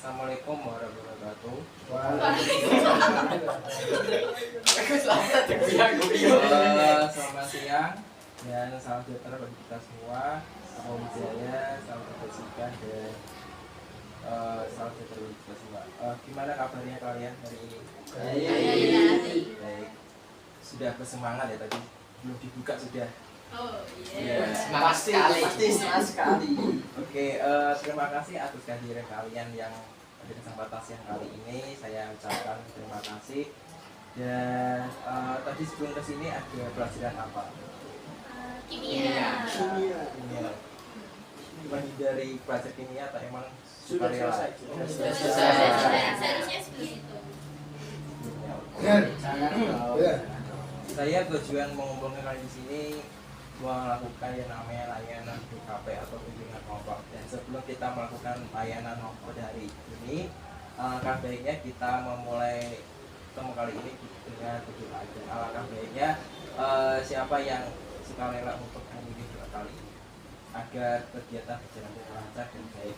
Assalamualaikum warahmatullahi wabarakatuh. Selamat siang dan salam sejahtera bagi kita semua. Salam jaya, salam kebajikan dan salam sejahtera bagi kita semua. Gimana kabarnya kalian hari ini? Baik. Sudah bersemangat ya tadi? Belum dibuka sudah? Oh iya. Pasti semangat sekali. Oke, terima kasih atas kehadiran kalian yang pada kesempatan siang kali ini. Saya ucapkan terima kasih. Dan tadi sebelum kesini ada pelajaran apa? kimia. Menghindari pelajaran kimia atau emang Sudah sukarela? selesai. Seharusnya seperti itu. Saya tujuan mengumpulkan kalian di sini melakukan yang namanya layanan BKP atau bimbingan kelompok. Dan sebelum kita melakukan layanan kelompok hari ini, alangkah baiknya kita memulai ketemu kali ini dengan berdoa. Dan alangkah baiknya siapa yang suka rela untuk memilih doa kali ini agar kegiatan berjalan dengan lancar dan baik.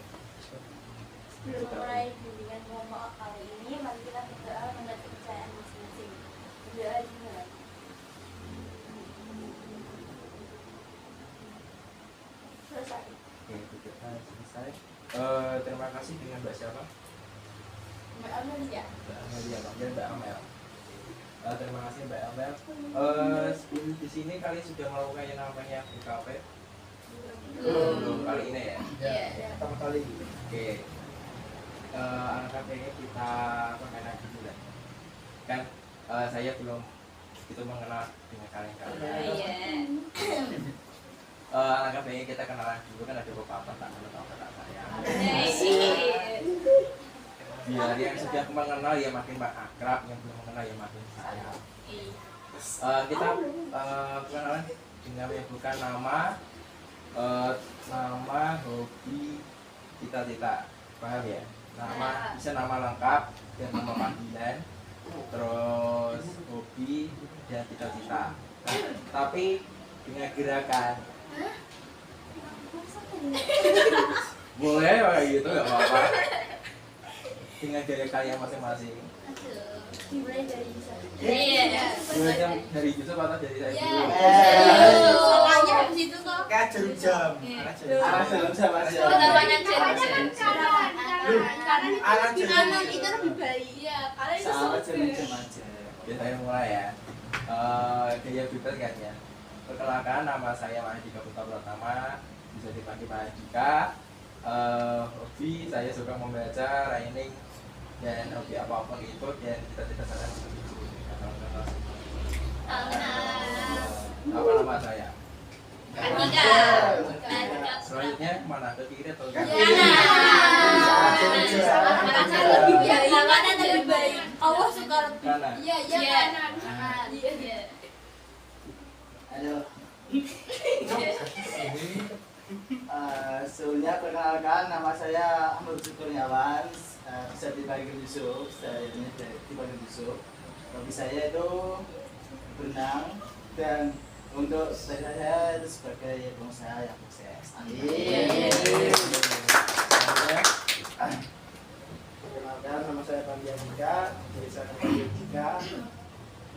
Sebelum mulai bimbingan kelompok kali ini, mari kita berdoa menurut kepercayaan masing-masing. Berdoa dimulai. Selesai. Oke, kita selesai. Terima kasih dengan Mbak siapa? Mbak Amelia. Mbak Amelia, dan Mbak Amel. Terima kasih Mbak Amel. Di sini kalian sudah melakukan yang namanya BKP? Belum kali ini ya? Iya. Pertama kali. Oke. Alangkah baiknya kita mengenal dulu lah. Kan saya belum itu mengenal dengan kalian. Iya. Alangkah baiknya kita kenalan dulu, kan ada beberapa tak mengenal tak saya. Biar yang sudah mengenal ya makin akrab, yang belum mengenal ya makin sayang. Kita perkenalan dengan menyebutkan nama, hobi, cita-cita, paham ya? Nama bisa nama lengkap dan nama panggilan, terus hobi dan cita-cita. Tapi dengan gerakan. Boleh kayak gitu nggak apa-apa. Dengan gaya kalian masing-masing. Dimulai dari Yusuf. Iya. Mulai dari Yusuf atau dari saya dulu? Soalnya habis itu kok. Kayak jam. Jam aja. Namanya jalan. Kanan itu lebih baik. Iya, kalian itu Salah sopir. jam aja. Ya saya mulai ya. Gaya bebas kan ya. Perkenalkan, nama saya Mahardika Putra Pratama, bisa dipanggil Mahardika. Hobi saya suka membaca, writing, dan hobi apapun itu, dan cita-cita saya seperti itu. Apa nama saya? Andika. Selanjutnya kemana? Ke kiri atau ke Iya. kanan? Mana lebih baik? Allah suka lebih. Kanan. Iya, kanan. Iya. Ayo. Sebelumnya perkenalkan, nama saya Ahmad Kurniawan, bisa dipanggil Yusuf. Saya ini dipanggil Yusuf. Hobi saya itu berenang, dan untuk saya itu sebagai pengusaha yang sukses. Amin. Perkenalkan, nama saya Pandi Andika, biasa dipanggil Dika.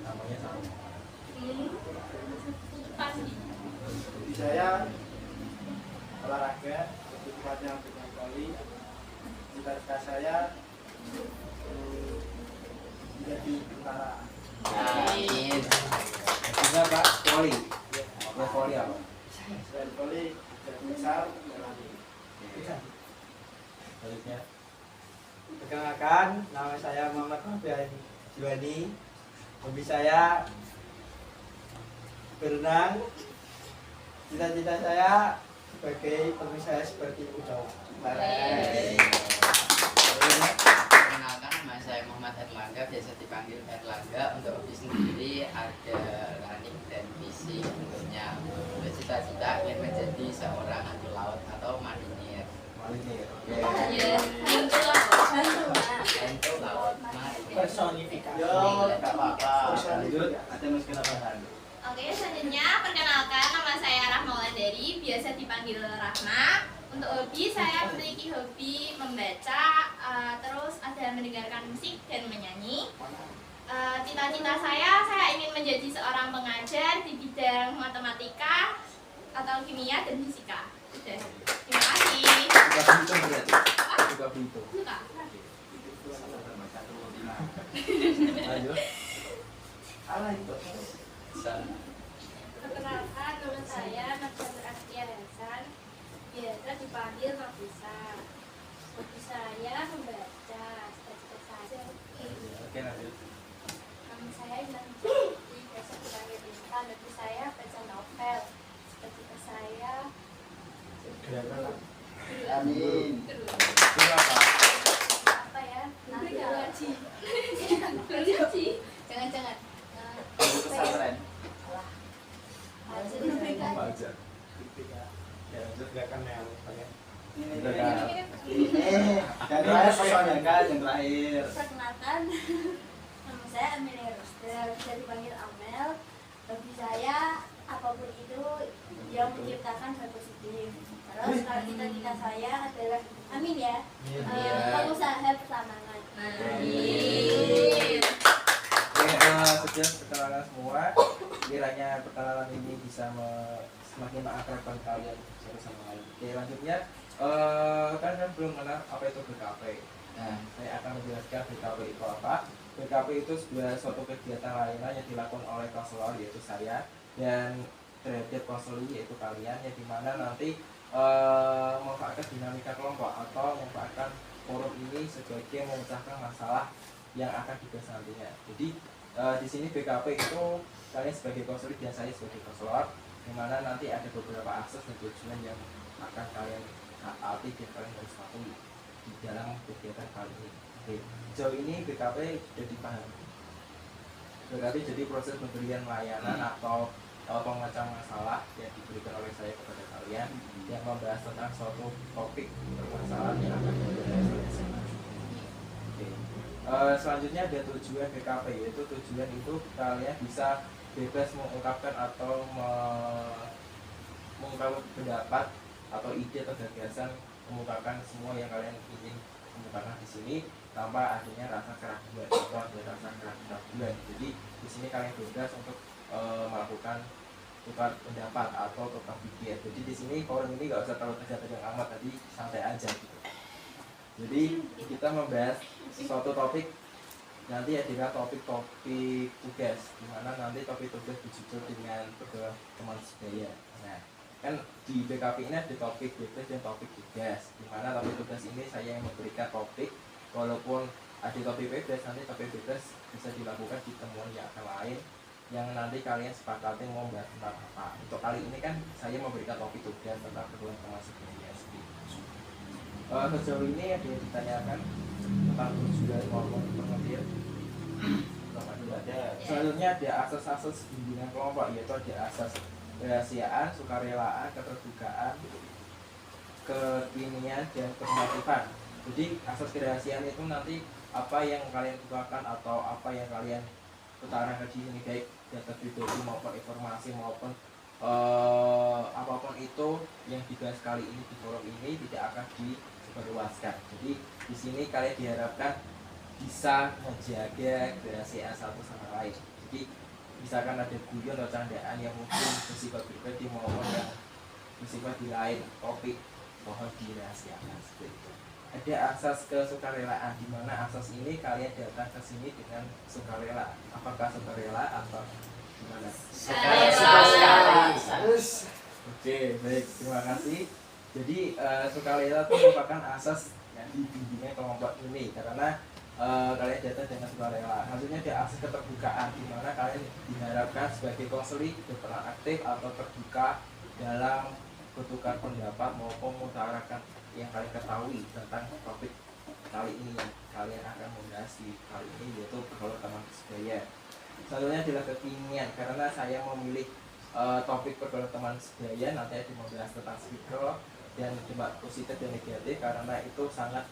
Namanya sama. Hobi saya olahraga, lebih tepatnya untuk voli. Cita-cita saya menjadi tentara. Amin. Juga Pak, voli. Ya voli apa? Selain voli, jadi misal lari. Selanjutnya. Perkenalkan, nama saya Muhammad Fabian Juwani. Hobi saya berenang. Cita-cita saya sebagai pengusaha seperti Ucok. Perkenalkan, nama saya Muhammad Erlangga, biasa dipanggil Erlangga. Untuk hobi sendiri ada running dan fishing. Tentunya untuk cita-cita ingin menjadi seorang anjing laut atau marinir. Marinir. Oke. Iya. Anjing laut marinir. Personifikasi. Yo, nggak apa-apa. Lanjut, ada Mas Kenabahan. Oke, selanjutnya perkenalkan, nama saya Rahma Wulandari, biasa dipanggil Rahma. Untuk hobi, saya memiliki hobi membaca, Cita-cita saya ingin menjadi seorang pengajar di bidang matematika atau kimia dan fisika. Udah. Terima kasih. Suka berhitung berarti. Suka berhitung. Suka. Lanjut. Alah itu. Perkenalkan, nama saya Nafisa Astia Hasan, biasa dipanggil Nafisa. Hobi saya membaca, cita-cita saya. Oke, lanjut. Nama saya Intan Jati, biasa dipanggil Intan. Hobi saya baca novel. Cita-cita saya Amin. Itu apa? apa ya? Nanti Ngaji. ngaji. Jangan-jangan. Guru pesantren. Membaca. Ya, lanjut. Gak kenal pakai. Ini Udah kan? yang terakhir soalnya kan yang terakhir. Perkenalkan, nama saya Amelia Roster, bisa dipanggil Amel. Hobi saya apapun itu yang menciptakan hal positif. Terus kalau cita-cita saya adalah, amin ya, pengusaha pertambangan. Amin. Oke, sekian perkenalan semua. Kiranya perkenalan ini bisa semakin mengakrabkan kalian satu sama lain. Oke, lanjutnya kan belum kenal apa itu BKP. Nah, saya akan menjelaskan BKP itu apa. BKP itu sebuah suatu kegiatan layanan yang dilakukan oleh konselor, yaitu saya, dan derajat konselor yaitu kalian, yang dimana nanti memanfaatkan dinamika kelompok atau memanfaatkan forum ini sebagai memecahkan masalah yang akan dibahas nantinya. Jadi di sini BKP itu kalian sebagai konselor dan saya sebagai konselor, dimana nanti ada beberapa akses dan tujuan yang akan kalian taati dan kalian harus patuhi di dalam kegiatan kali ini. Oke, sejauh ini BKP sudah dipahami. BKP jadi proses pemberian layanan atau pemecah masalah yang diberikan oleh saya kepada kalian yang membahas tentang suatu topik permasalahan yang akan dibahas. Oke. Selanjutnya ada tujuan BKP, yaitu tujuan itu kalian bisa bebas mengungkapkan atau mengungkapkan pendapat atau ide atau gagasan, mengungkapkan semua yang kalian ingin kemukakan di sini tanpa adanya rasa keraguan atau ada rasa keraguan. Jadi di sini kalian bebas untuk melakukan tukar pendapat atau tukar pikir. Jadi di sini forum ini nggak usah terlalu tegang amat, tadi santai aja gitu. Jadi kita membahas suatu topik nanti adalah topik-topik tugas, dimana nanti topik tugas disusun dengan teman sebaya. Nah, kan di BKP ini ada topik tugas dan topik tugas, dimana topik tugas ini saya yang memberikan topik, walaupun ada topik bebas, nanti topik bebas bisa dilakukan di temuan yang akan lain yang nanti kalian sepakati mau bahas tentang apa. Untuk kali ini kan saya memberikan topik tugas tentang kedua teman sebaya. Sejauh ini ada yang ditanyakan tentang tujuan maupun pengertian. Selanjutnya ada asas-asas bimbingan kelompok, yaitu ada asas kerahasiaan, sukarelaan, keterbukaan, kekinian, dan kemotifan. Jadi asas kerahasiaan itu nanti apa yang kalian bukakan atau apa yang kalian utarakan di sini, baik data pribadi maupun informasi maupun apapun itu yang dibahas kali ini di forum ini tidak akan disebarluaskan. Jadi di sini kalian diharapkan bisa menjaga kerahasiaan satu sama lain. Jadi misalkan ada guyon atau candaan yang mungkin bersifat pribadi maupun yang bersifat di lain topik, mohon dirahasiakan seperti itu. Ada asas kesukarelaan, di mana asas ini kalian datang ke sini dengan sukarela. Apakah sukarela atau gimana? Sukarela. Oke, baik, terima kasih. Jadi sukarela itu merupakan asas yang dibimbingnya kelompok ini, karena kalian datang dengan sukarela. Maksudnya ada asas keterbukaan, di mana kalian diharapkan sebagai konseling berperan aktif atau terbuka dalam bertukar pendapat maupun mengutarakan yang kalian ketahui tentang topik kali ini yang kalian akan membahas di kali ini, yaitu pergaulan teman sebaya. Selanjutnya adalah kekinian, karena saya memilih topik pergaulan teman sebaya nanti akan membahas tentang speaker dan dampak positif dan negatif, karena itu sangat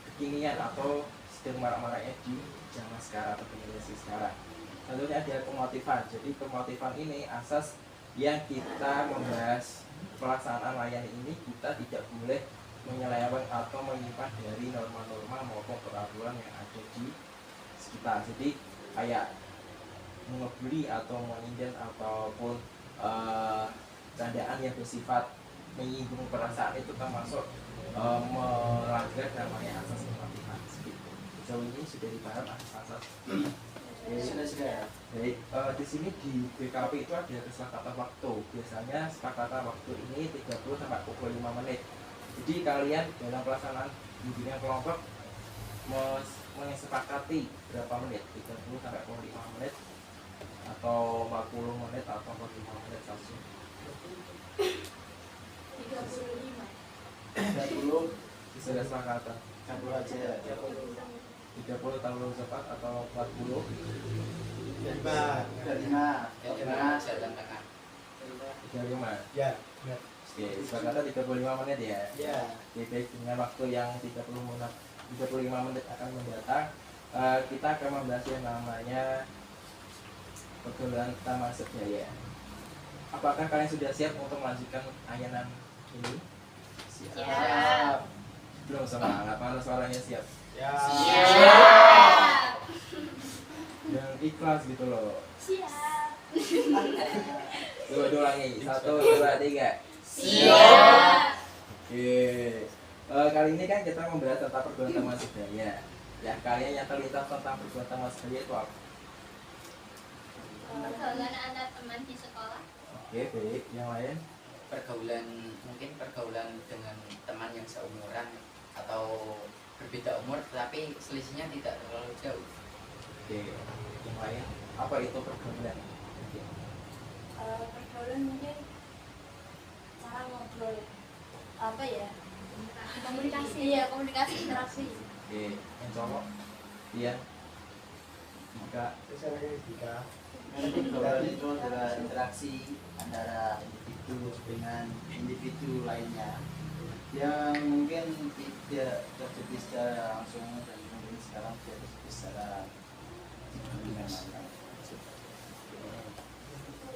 kekinian atau sedang marak-maraknya di zaman sekarang atau generasi sekarang. Selanjutnya ada kemotifan. Jadi kemotifan ini asas yang kita membahas pelaksanaan layanan ini, kita tidak boleh menyeleweng atau menyimpan dari norma-norma maupun peraturan yang ada di sekitar. Jadi kayak mengebuli atau menginjak ataupun candaan yang bersifat menyinggung perasaan itu termasuk melanggar namanya asas kepatuhan. Sejauh ini sudah dibahas asas. Sudah. Baik, di sini di BKP itu ada kesepakatan waktu. Biasanya kesepakatan waktu ini 30 sampai 45 menit. Jadi kalian dalam pelaksanaan bimbingan kelompok menyepakati berapa menit? 30 sampai 45 menit atau 40 menit atau 45 menit saja. 35. 30 Bisa ada kesepakatan 30 aja ya. 30 terlalu cepat atau 40. 5. 35. Jalan tengah. 35. Ya, benar. Oke, kesepakatan 35 menit ya. Ya. Oke, baik, dengan waktu yang 35 menit akan mendatang, kita akan membahas yang namanya pergaulan Taman Sebaya. Apakah kalian sudah siap untuk melanjutkan ayanan ini? Siap. Belum semangat, mana suaranya siap? Ya. Siap. Yang ikhlas gitu loh. Siap. Dua ulangi, 1, 2, 3. Siap. Oke. Kali ini kan kita membahas tentang pergaulan Taman Sebaya. Ya, kalian yang terlintas tentang pergaulan Taman Sebaya itu apa? Pergaulan antar teman di sekolah. Oke, baik. Yang lain? Mungkin pergaulan dengan teman yang seumuran atau berbeda umur tapi selisihnya tidak terlalu jauh. Oke. Yang lain? Apa itu pergaulan? Oke. Pergaulan mungkin cara ngobrol apa ya, komunikasi, iya komunikasi interaksi. Oke. Yang cowok? Iya. Jika Saya Dika. Pergaulan itu adalah interaksi antara individu dengan individu lainnya yang mungkin tidak terjadi secara langsung dan mungkin sekarang terjadi secara dengan lain.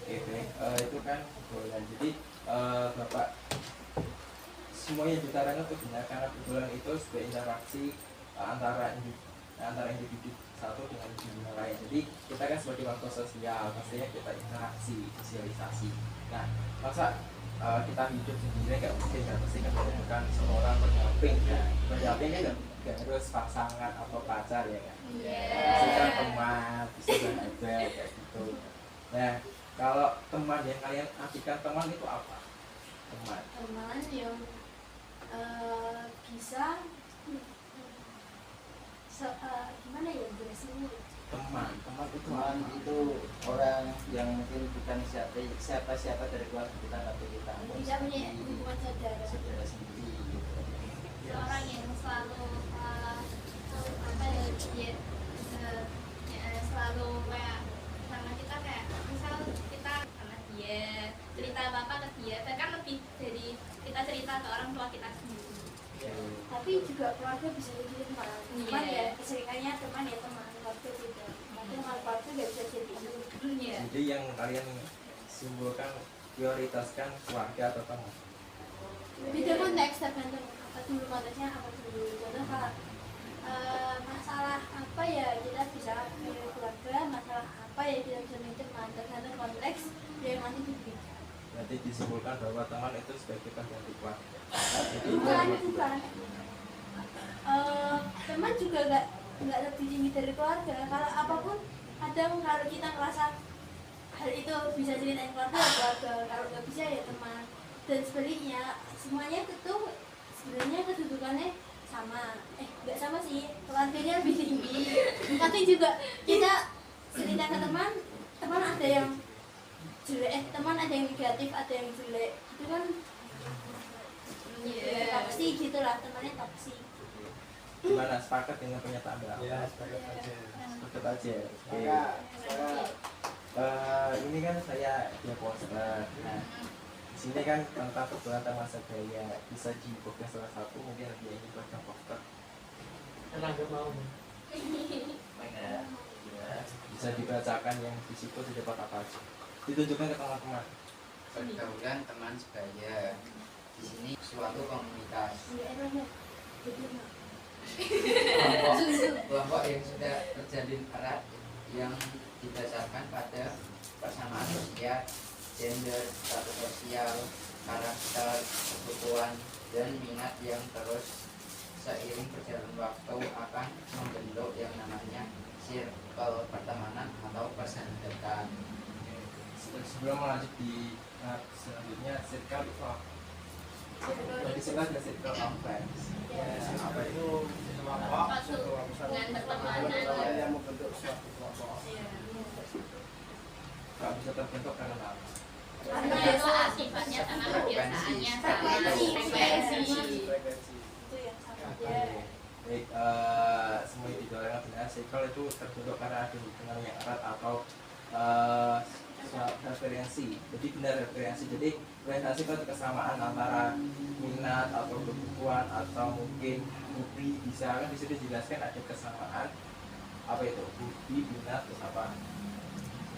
Oke, baik. Itu kan pergaulan. Jadi Bapak semuanya ditaranya untuk benar karena pergaulan itu sebuah interaksi antara individu satu dengan individu yang lain. Jadi kita kan sebagai makhluk sosial, pastinya kita interaksi, sosialisasi. Nah, masa kita hidup sendiri nggak mungkin, nggak pasti kan menemukan seorang pendamping. Nah, pendamping kan nggak harus pasangan atau pacar ya kan? Bisa kan teman, bisa sahabat kayak gitu. Nah, kalau teman yang kalian artikan teman itu apa? Teman. Teman yang bisa gimana ya jelasinnya? Teman itu Teman apa? itu orang yang mungkin bukan siapa dari keluarga kita, tapi kita anggap Tidak punya seperti hubungan saudara. saudara sendiri gitu. Seorang yang selalu apa ya, dia selalu kayak sama kita, kayak misal kita sama dia cerita apa ke dia, bahkan lebih dari kita cerita ke orang tua kita sendiri. Tapi juga keluarga bisa jadi teman. Teman Iya. ya keseringannya teman ya teman, keluarga tidak. Mungkin kalau keluarga nggak bisa jadi teman. Iya. Jadi yang kalian simpulkan prioritaskan keluarga atau teman? Beda konteks, tergantung apa dulu konteksnya, apa dulu. Contoh kalau masalah apa ya kita bisa milih keluarga, masalah apa ya kita bisa milih teman, tergantung konteks yang nanti diberikan. Berarti disimpulkan bahwa teman itu sebagai pengganti keluarga. Bukan. Teman juga nggak lebih tinggi dari keluarga. Kalau apapun, kadang kalau kita ngerasa hal itu bisa ceritain keluarga, ya keluarga. Kalau nggak bisa ya teman. Dan sebaliknya, semuanya itu sebenarnya kedudukannya sama. Nggak sama sih, keluarganya lebih tinggi. Tapi juga kita cerita ke teman, teman ada yang jelek, teman ada yang negatif, ada yang jelek. Itu kan Iya. toksik gitulah, temannya toksik. Gimana, sepakat dengan pernyataan Mbak? Ya, sepakat aja. Sepakat aja. Oke. Saya Ini kan saya dia poster. Nah, di sini kan tentang pergaulan Taman Sebaya, bisa dibuka salah satu mungkin dia ini baca poster. nggak mau. Ya, bisa dibacakan yang di situ terdapat apa aja. Ditunjukkan ke teman-teman. Pergaulan teman sebaya. Di sini suatu komunitas kelompok yang sudah terjalin erat yang didasarkan pada persamaan usia, gender, status sosial, karakter, kebutuhan, dan minat yang terus seiring berjalan waktu akan membentuk yang namanya circle pertemanan atau persahabatan. Sebelum lanjut di selanjutnya, circle itu apa? Jadi circle adalah circle of friends. Apa itu? Suatu hubungan pertemanan. Yang membentuk suatu kelompok. Gak bisa terbentuk karena apa? Karena saat sifatnya sama kebiasaannya sama frekuensi. Itu yang sama. Baik, semua yang didorong benar, circle itu terbentuk karena ada hubungan yang erat atau referensi. Jadi benar referensi. Jadi referensi itu ada kesamaan antara minat atau kebutuhan atau mungkin hobi. Bisa kan di situ dijelaskan ada kesamaan apa itu hobi, minat, terus apa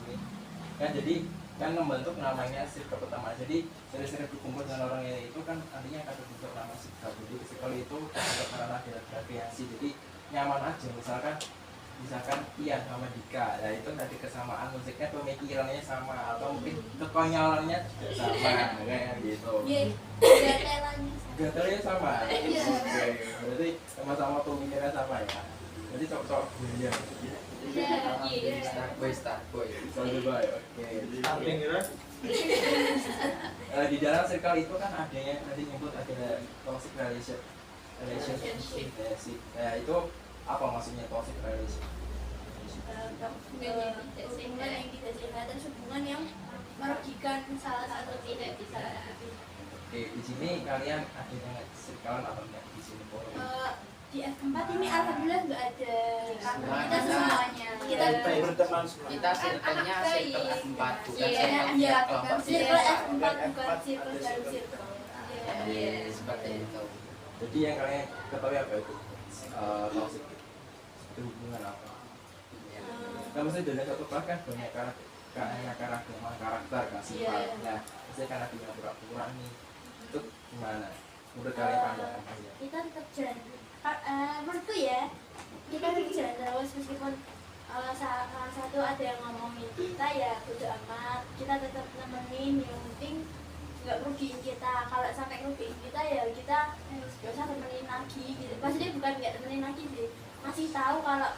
ini kan, jadi kan membentuk namanya circle pertama. Jadi sering-sering berkumpul dengan orang yang itu kan artinya akan terbentuk nama circle. Jadi circle itu terbentuk karena ada referensi. Jadi nyaman aja, misalkan Ian sama Dika, nah itu tadi kesamaan musiknya, pemikirannya sama, atau mungkin kekonyolannya juga sama, kayak gitu. Gatelnya sama. Oke, berarti sama-sama pemikirannya sama ya. Berarti cocok ya. Starboy. Soalnya baik. Oke. Samping kira. Di dalam circle itu kan adanya tadi nyebut ada toxic relationship. Nah, itu apa maksudnya toxic relationship? Hubungan yang tidak sehat dan hubungan yang merugikan salah satu tidak bisa. Oke, di sini kalian ada yang circle atau enggak di sini? Di F4 ini alhamdulillah nggak ada. Kita semuanya. Kita Berteman semua. Kita circle-nya circle F4 bukan Iya, circle iya, kelompok circle kita. F4 bukan circle dalam circle. Iya, seperti itu. Jadi yang kalian ketahui apa itu toxic? Itu hubungan apa? Ya. Kan maksudnya dalam satu kelas kan banyak karakter kan sifat. Nah, misalnya kan ada yang pura-pura nih, itu gimana? Menurut kalian pandangan aja. Kita tetap jalan. Menurutku ya, kita tetap jalan terus meskipun salah satu ada yang ngomongin kita ya bodo amat. Kita tetap nemenin, yang penting nggak merugiin kita. Kalau sampai ngerugiin kita ya kita nggak usah temenin lagi gitu. Maksudnya bukan nggak temenin lagi sih, masih tahu kalau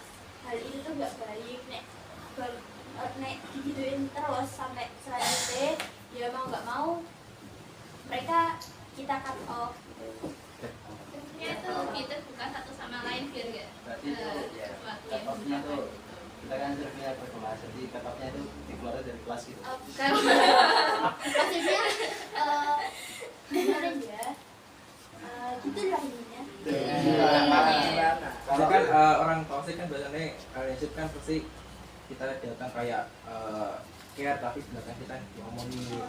hal itu tuh nggak baik. Nek digituin terus sampai selanjutnya ya mau nggak mau mereka kita cut off gitu. Sebenarnya itu kita bukan satu sama lain biar nggak Berarti itu ya, sesuatu yang cut-off-nya berbeda tuh gitu. kita kan circle per kelas, jadi cut-off-nya itu dikeluarin dari kelas gitu. Bukan. Maksudnya kemarin ya gitu lah ininya. Jadi kan orang toxic kan biasanya relationship kan pasti kita datang kayak care tapi belakang kita ngomongin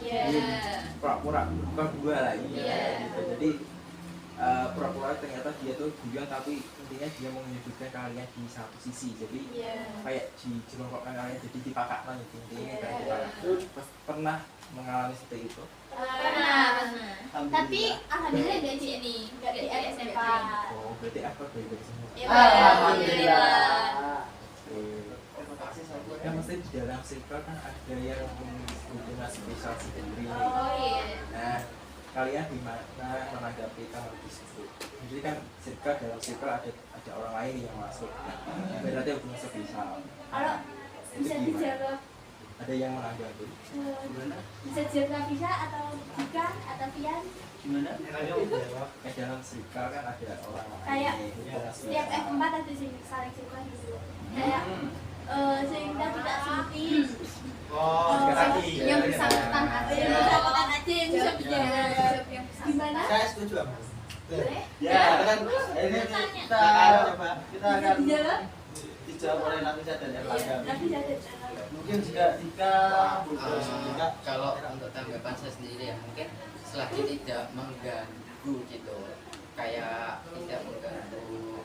pura-pura bukan dua lagi gitu. Jadi pura-pura ternyata dia tuh guyon tapi intinya dia mau menyudutkan kalian di satu sisi. Jadi kayak dijelongkokkan kalian jadi dipakakkan gitu. Intinya kayak dipakak. Pernah mengalami seperti itu? Pernah. Tapi alhamdulillah Nggak nggak di di sini, nggak di nggak di SMP. Oh, berarti apa dari semua? Ya, Alhamdulillah. Kan mesti di dalam circle kan ada yang hubungan spesial sendiri. Oh iya. Nah, kalian gimana menanggapi kalau disebut? Jadi kan circle dalam circle ada orang lain yang masuk. Berarti hubungan spesial. Kalau bisa dijawab Ada yang menanggapi? bisa dijawab bisa atau Dika atau Pian? Gimana? Dalam circle kan ada orang lain. Kayak hubungan setiap spesial. F4 ada saling circle gitu. Kayak sehingga tidak seperti Oh, tadi. yang bersangkutan ada yang bersangkutan aja yang bisa dijawab gimana? Saya setuju sama. Boleh? Ya, kan ini kita akan Dijawab? dijawab oleh Nafisa dan Erlangga. Nanti ada Mungkin jika Kalau untuk tanggapan saya sendiri ya mungkin selagi tidak mengganggu gitu, kayak tidak mengganggu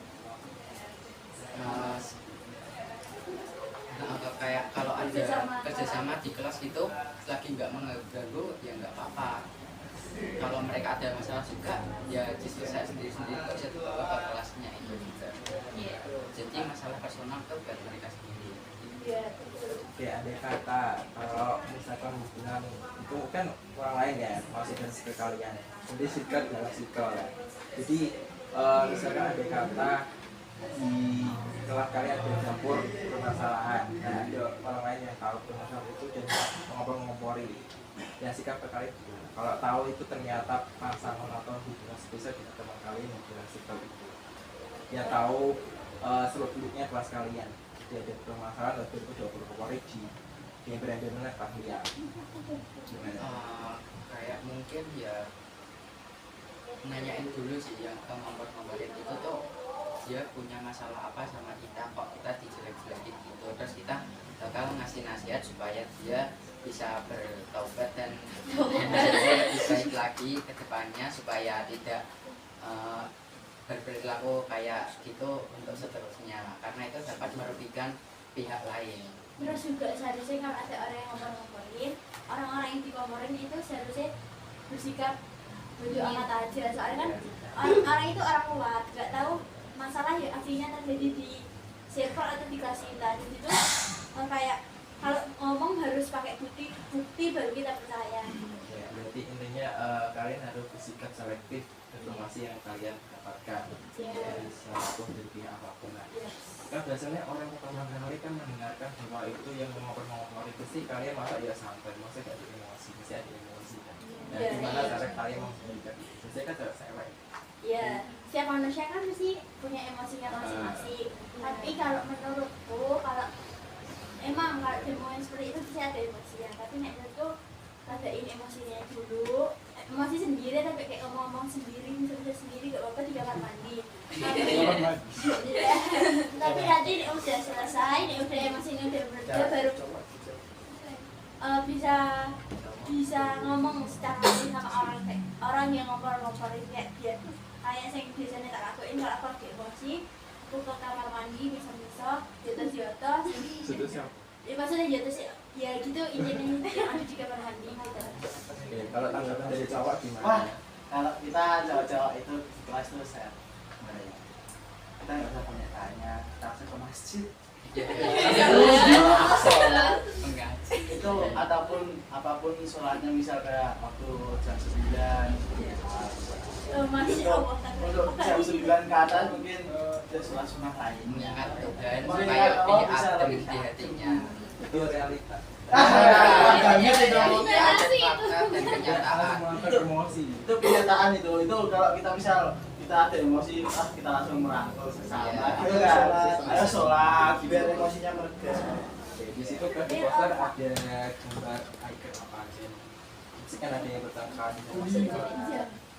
kayak kalau ada kerjasama di kelas gitu selagi nggak mengganggu ya nggak apa-apa. Kalau mereka ada masalah juga ya justru saya sendiri-sendiri kok bisa dibawa ke kelasnya itu juga. Jadi masalah personal itu buat mereka sendiri. Iya, betul. Oke, ada kata kalau misalkan hubungan itu kan orang lain ya, masih dan sekitar kalian. Jadi sikat dalam sikap ya. Jadi misalkan ada kata di kelas kalian ada campur permasalahan, nah ada orang lain yang tahu permasalahan itu dan ngompor-ngompori. Ya sikap ke kalian. Kalau tahu itu ternyata pasangan atau hubungan spesial dengan teman kalian yang bilang sikap itu. Ya tahu seluk-beluknya kelas kalian. Jadi ada permasalahan atau itu udah perlu koreksi. Yang berada mana kalian? Gimana? Kayak mungkin ya nanyain dulu sih yang ngompor-ngomporin itu tuh dia punya masalah apa sama kita, kok kita dijelek-jelekin gitu. Terus kita bakal ngasih nasihat supaya dia bisa bertobat dan lebih baik lagi ke depannya supaya tidak berperilaku kayak gitu untuk seterusnya, karena itu dapat merugikan pihak lain. Terus juga seharusnya kalau ada orang yang ngomporin, orang-orang yang dikomporin itu seharusnya bersikap bodo amat aja. Soalnya kan orang itu orang luar, nggak tahu masalah yang aslinya terjadi di server atau di kelas kita. Jadi itu kayak kalau ngomong harus pakai bukti baru kita percaya. Ya, berarti intinya kalian harus bersikap selektif informasi yang kalian dapatkan dari siapapun dari pihak apapun. Nah, kan biasanya orang pertama kali kan mendengarkan bahwa itu yang ngomong itu sih kalian masa ya santai, masa gak ada emosi, mesti ada emosi kan. Nah, gimana cara kalian memberikan itu? Biasanya kan cewek. Iya, setiap manusia kan mesti punya emosinya masing-masing. Tapi kalau menurutku, kalau emang kalau emosi seperti itu bisa ada emosinya. Tapi menurutku radain emosinya dulu, emosi sendiri tapi kayak ngomong sendiri, bisa sendiri gak apa-apa di kamar mandi. Tapi nanti ini udah selesai, ini udah emosinya udah bereda, baru bisa ngomong secara langsung sama orang yang ngompor-ngomporin kayak dia. Kayak yang biasanya tak lakuin kalau aku lagi emosi, aku ke kamar mandi bisa jotos ya maksudnya jotos ya gitu intinya yang ada di kamar mandi gitu. Oke, kalau tanggapan dari cowok gimana? Wah, kalau kita cowok-cowok itu kelas tuh saya kita nggak usah banyak tanya, kita langsung ke masjid. Sholat itu apapun sholatnya, misal kayak waktu jam 9 Masih untuk Allah jam 9 ke atas mungkin ada sholat sunnah lain. Mengingat Tuhan Mengingat supaya Allah lebih bisa adem lebih di hatinya. Itu realita. Agamanya itu Ada fakta dan Harus kenyataan. mengangkat emosi. itu kenyataan itu kalau kita misal kita ada emosi kita langsung merangkul sesama gitu kan, ayo sholat biar emosinya mereda. Oke, di situ kan di poster ada gambar icon apa aja. Pasti kan ada yang bertangkar di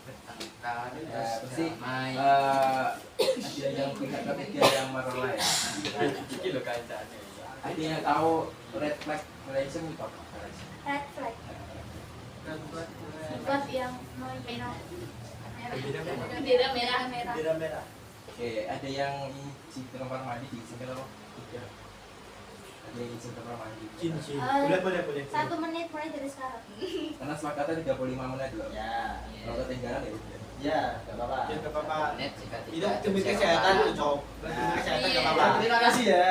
Bertengkar, Ya, terus pasti damai. ada yang pihak ketiga yang merelai. Iki lho kancane. Ada yang tahu red flag Malaysia itu apa? red flag buat yang merah bendera merah Merah-merah. Oke, ada yang izin ke kamar mandi diizinkan apa? Tidak. Ada yang izin ke kamar mandi. Cincin. Eh, Boleh. 1 menit mulai dari sekarang. Karena sepakatnya 35 menit loh. Ya, Kalau ketinggalan ya udah. ya, nggak apa-apa. Ya nggak apa-apa. Net jika tidak Itu ada demi kecewa. kesehatan tuh, Cok. Demi kesehatan nggak apa-apa. Terima kasih ya.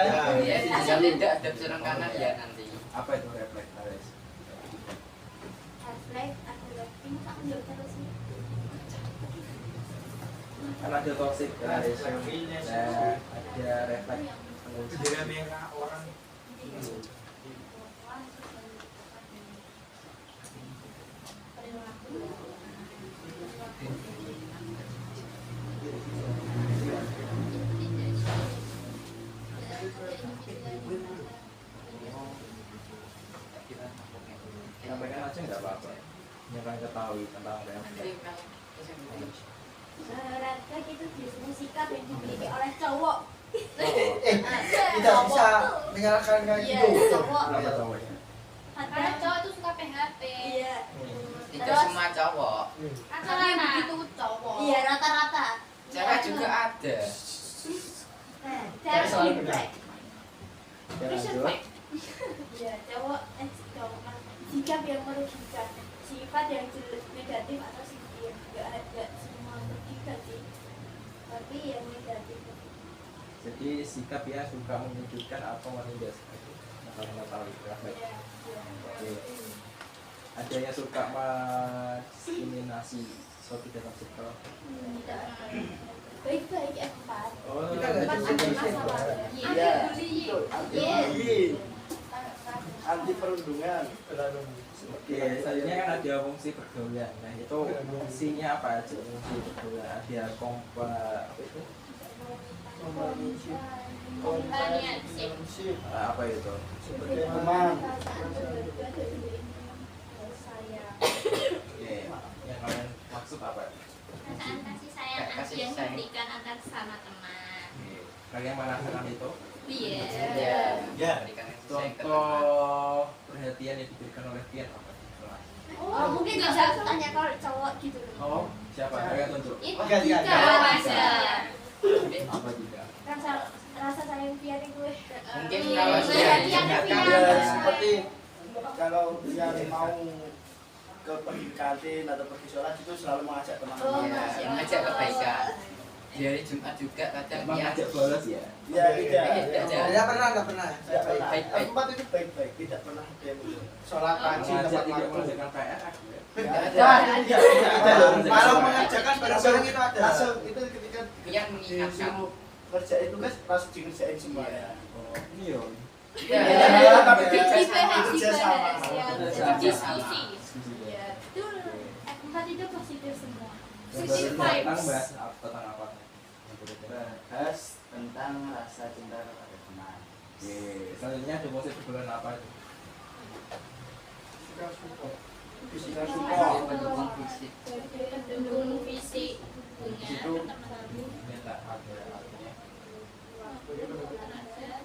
Ya, jika tidak ada serang kanan ya nanti. Apa itu red flag Malaysia? Red flag aku ini tak jauh terus sih. Karena ada toxic relation, dan ada red flag Bendera merah orang. sampaikan aja nggak apa-apa. Yang kalian ketahui tentang red flag. Red flag itu biasanya sikap yang dimiliki oleh cowok. Tidak bisa menyalahkan kayak Iya, gitu. cowok. Kenapa cowoknya? karena cowok itu suka PHP Iya. Tidak Terus- semua cowok. tapi begitu cowok Iya, rata-rata. Cewek juga ada. Saya selalu benar. Ya lanjut. Iya, cowok kan sikap yang merugikan, sifat yang negatif atau sifat yang enggak semua merugikan sih, tapi yang negatif. Jadi sikap ya suka menyudutkan atau menindas. kalian tahu itu ya, baik. Oke. Ada yang suka diskriminasi suatu dalam suka? Baik-baik F4. Oh, Kita nggak Pas jadi ada masalah. Iya. Iya. Anti perundungan. Terlalu Oke, selanjutnya kan ada fungsi pergaulan. Nah, itu fungsinya apa aja fungsi pergaulan? Ada apa itu? Kompanionship. Apa itu? Sebagai teman. Oke, yang kalian maksud apa? Perasaan kasih sayang Kasih yang sayang. diberikan antar sesama teman. Oke, kalian merasakan itu? Iya. Ya, Ya. berikan kasih sayang ke teman. Contoh perhatian yang diberikan oleh Pian apa di kelas? Oh, mungkin bisa tanya kalau cowok gitu. Oh, siapa? Kalian tunjuk. Itu Oke, juga tiga. bisa. Apa juga? Rasa sayang Pian gue. Mungkin Iya, kalau iya, sudah iya, dinyatakan iya. Ya, seperti kalau yang mau ke pergi kantin atau pergi sholat itu selalu mengajak teman-teman. ya, mengajak kebaikan. Di hari Jumat juga kadang Emang ya ngajak bolos ya? Ya, tidak. Tidak pernah, tidak pernah. Tidak pernah. Baik-baik. Tempat itu baik-baik, tidak pernah ada yang itu. Sholat haji Mengajak tempat tidak waktu. mengerjakan PR ya? Tidak ada. Tidak. Kalau mengajarkan Sekarang itu ada. langsung itu ketika yang mengingatkan. disuruh kerjain tugas langsung dikerjain semua. Oh, iya. Ya, tapi Dibahas, kerja sama. dibahas, ya. Diskusi. Ya, itu F4 itu positif semua. Yang Positive baru datang vibes. bahas tentang apa? Yang baru datang. Bahas tentang rasa cinta kepada teman. Oke, selanjutnya ada fungsi pergaulan apa itu? Physical Support, support. pendukung fisik. Pendukung fisik, hubungan teman. Ini tak ada artinya.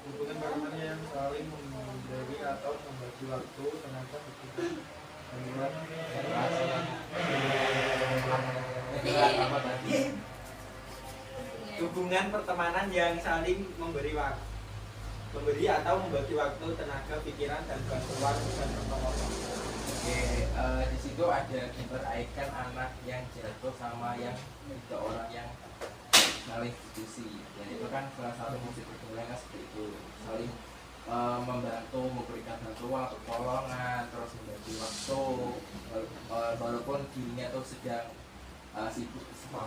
Hubungan bagaimana yang saling memberi atau membagi waktu, tenaga, pikiran, dan Apa tadi? hubungan pertemanan yang saling memberi waktu, memberi atau membagi waktu, tenaga, pikiran, dan bantuan dan pertolongan. Oke, di situ ada gambar icon anak yang jatuh sama yang tiga orang yang saling diskusi. Dan itu kan salah satu fungsi pergaulan kan seperti itu, saling membantu, memberikan bantuan, pertolongan, terus membagi waktu, walaupun dirinya tuh sedang sibuk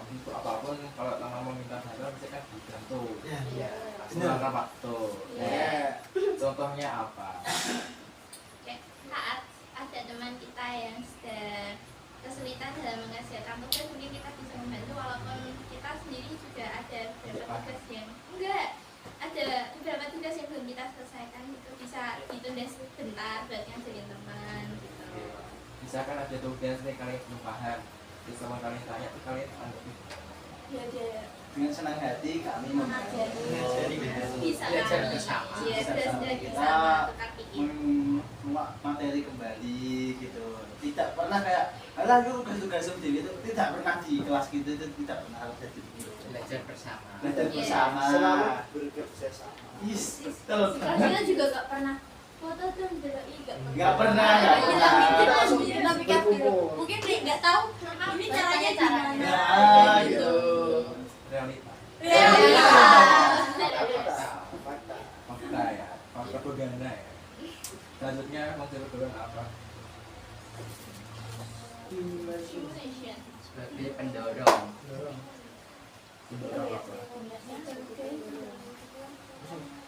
itu apapun, kalau teman meminta bantuan pasti kan dibantu, Ya. meluangkan waktu. Ya. Contohnya apa? Kayak saat ada teman kita yang sedang kesulitan dalam mengerjakan tugas, mungkin kita bisa membantu walaupun kita sendiri juga ada beberapa tugas yang ada beberapa tugas yang belum kita selesaikan, itu bisa ditunda sebentar buat ngajarin teman gitu. Misalkan ada tugas nih kalian belum paham, terus sama kalian tanya, tuh kalian anggap itu Ya, dia Dengan senang hati kami Mengajari. Bisa Belajar kami bersama. ya, belajar bersama, Kita tukar pikir. materi kembali gitu. Tidak pernah kayak alah lu tugas-tugas sendiri itu tidak pernah di kelas gitu, itu tidak pernah harus jadi begitu. Belajar bersama. Belajar Iya. bersama. Selalu bekerja sama. Yes, betul. Terus kita juga gak pernah foto tuh belai Nggak pernah, nggak pernah. Kita Langsung pikir berkumpul. mungkin dia nggak tahu ini caranya gimana. Nah, gitu. realita, Realita. Fakta. fakta ya, fakta propaganda ya. Selanjutnya fungsi pergaulan apa? Stimulation. Sebagai pendorong. Sebenarnya apa?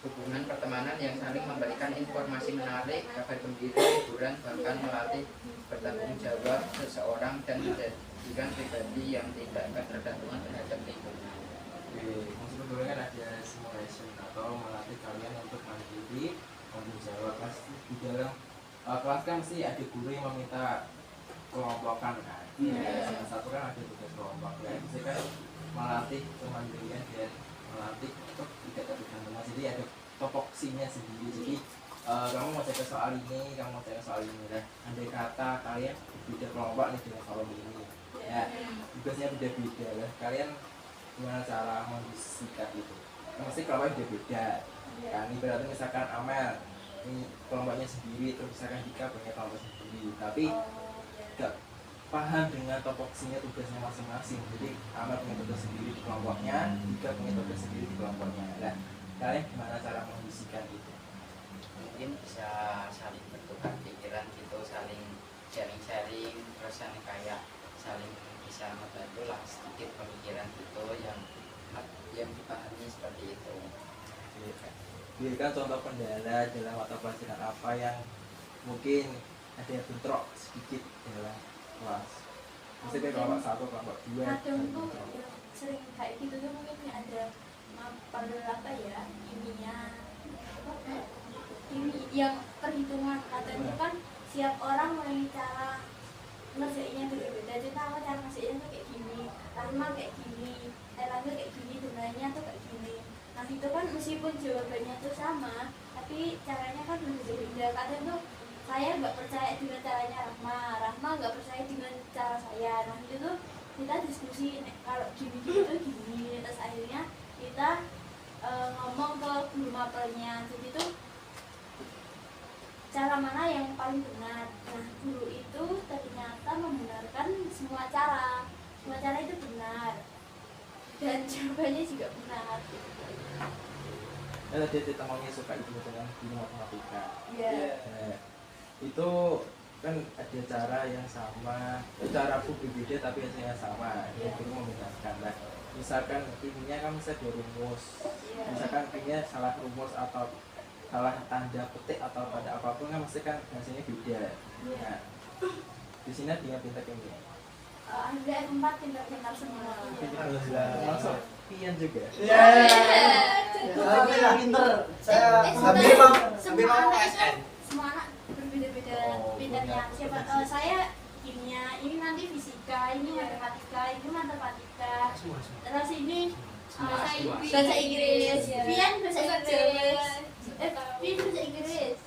Hubungan pertemanan yang saling memberikan informasi menarik, kabar gembira, hiburan, bahkan melatih bertanggung jawab seseorang dan menjadikan pribadi yang tidak ketergantungan terhadap lingkungan. Oke, fungsi pergaulan kan ada simulation atau melatih kalian untuk mandiri, tanggung jawab. Pasti di dalam kelas kan mesti ada guru yang meminta kelompokan kan. Salah satu kan ada tugas kelompok. Ya, itu kan melatih kemandirian dan melatih untuk tidak tergantung. Jadi ada topoksinya sendiri. Jadi kamu mau cek soal ini, kamu mau cek soal ini. Nah, andai kata kalian beda kelompok nih dengan kelompok ini, ya tugasnya beda-beda. Lah, kalian gimana cara mendiskusikan itu? Mesti kelompoknya beda-beda. Kan ibaratnya misalkan Amel ini kelompoknya sendiri, terus misalkan Dika punya kelompok sendiri, tapi gak paham dengan topoksinya tugasnya masing-masing. Jadi Amel punya tugas sendiri di kelompoknya, Dika punya tugas sendiri di kelompoknya. Nah, kalian gimana cara mengisikan itu? mungkin bisa saling bertukar pikiran gitu, saling sharing-sharing, terus yang kayak saling bisa membantu lah sedikit pemikiran gitu yang dipahami seperti itu. Berikan contoh kendala dalam mata pelajaran apa yang mungkin ada yang bentrok sedikit dalam kelas. Misalnya kelompok 1, kelompok 2 kadang tuh yang sering kayak gitu tuh mungkin ada mapel apa ya, ini yang perhitungan. Kadang itu kan siap orang memiliki cara ngerjainnya beda-beda. Kita aku cara ngerjainnya tuh kayak gini, Rahma kayak gini, Erlangga kayak gini, benarnya tuh kayak gini. Nah itu kan meskipun jawabannya tuh sama, tapi caranya kan berbeda-beda. Kadang tuh saya nggak percaya dengan caranya Rahma nggak percaya dengan cara saya. Nah itu tuh kita diskusi, kalau gini tuh gini, terus akhirnya kita ngomong ke guru mapelnya, jadi tuh cara mana yang paling benar. Nah guru itu ternyata membenarkan semua cara itu benar dan jawabannya juga benar. Tadi kita ngomongin suka itu dengan ilmu matematika. Iya. Nah, itu kan ada cara yang sama, cara berbeda tapi hasilnya sama. Ya guru membenarkan. Nah, misalkan ininya kan bisa rumus, misalkan ininya salah rumus atau salah tanda petik atau pada apapun kan mesti kan hasilnya beda. Nah, di sini dia pintar ini. Ada 4 pintar-pintar semua. Masuk pian juga. Alhamdulillah pinter. Saya Semua anak berbeda-beda pintarnya. Siapa saya kimia, ini nanti fisika, ini matematika, terus ini bahasa Inggris. Pian bahasa Inggris. Pian bahasa Inggris.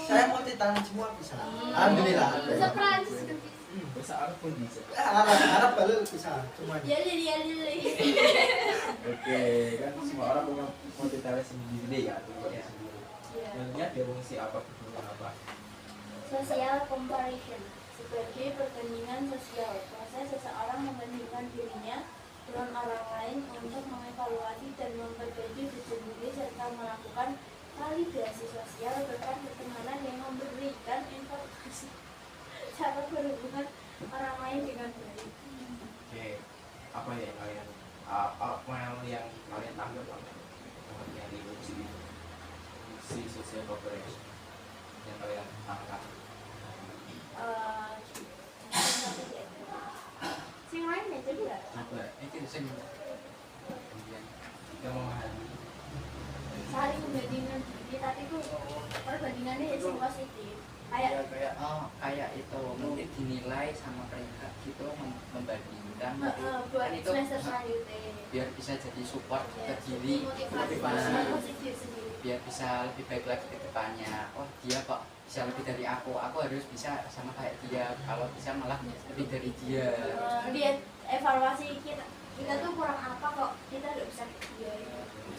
Saya multi talent semua bisa. Alhamdulillah. Bisa Prancis juga. Bahasa Arab pun bisa. Arab baru bisa cuma. Ya lili. Oke, kan semua orang punya multi talent sendiri ya. Sebenarnya dia fungsi apa kegunaan apa? Social comparison sebagai perbandingan sosial, proses seseorang membandingkan dirinya dengan orang lain untuk mengevaluasi dan memperbaiki diri sendiri serta melakukan validasi sosial berkat pertemanan yang memberikan informasi cara berhubungan orang lain dengan baik. Oke, apa ya kalian apa yang kalian tangkap yang di fungsi social cooperation yang kalian tangkap? Sing lain aja juga. Coba, ini sing kemudian kita memahami Saling membandingkan diri, tapi itu perbandingannya ya sing positif. Kayak itu mungkin dinilai sama peringkat gitu, membandingkan Buat kan itu semester selanjutnya. biar bisa jadi support ke diri Motivasi depan, Positif sendiri. biar bisa lebih baik lagi ke depannya. Oh dia kok bisa lebih dari aku harus bisa sama kayak dia, kalau bisa malah lebih dari dia. Lihat evaluasi kita tuh kurang apa kok kita nggak bisa kayak dia.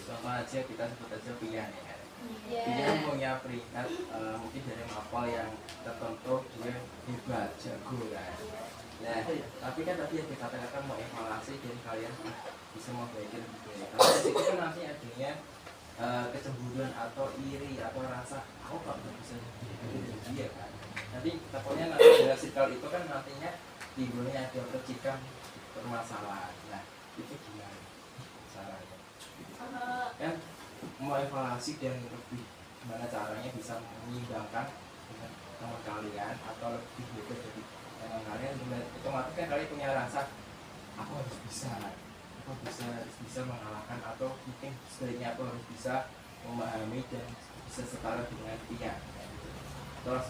contoh aja, kita sebut aja Pian ya kan. Iya. Pian punya peringkat mungkin dari mapel yang tertentu dia hebat, jago kan. Nah, tapi kan tadi yang dikatakan mau evaluasi dan kalian bisa memperbaiki lebih baik. Tapi di situ kan nanti adanya kecemburuan atau iri atau rasa aku nggak bisa jadi dia kan. Nanti takutnya nanti dari circle itu kan nantinya timbulnya ada percikan permasalahan. Nah, itu gimana caranya? Kan mau evaluasi dan lebih gimana caranya bisa menyimbangkan dengan teman kalian atau lebih hebat dari teman kalian, otomatis kan kalian punya rasa aku harus bisa mengalahkan, atau mungkin sebaliknya aku harus bisa memahami dan bisa setara dengan dia gitu. Terus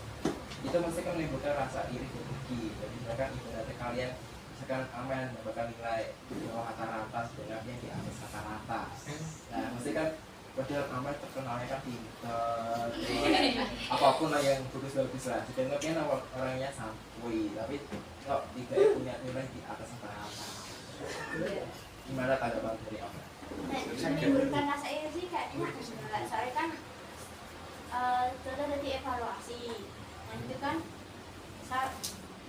itu mesti kan menimbulkan rasa iri dan dengki. Jadi misalkan ibaratnya kalian misalkan aman mendapatkan nilai di bawah rata-rata sedangkan yang di atas rata-rata. Nah mesti kan padahal aman terkenalnya kan pintar, apapun lah yang bagus-bagus lah. Sedangkan orangnya santuy, tapi kok tidak punya nilai di atas rata-rata. Gimana tanggapan dari Om? Menimbulkan rasa iri sih kayaknya enggak, soalnya kan contoh tadi evaluasi. Nah itu kan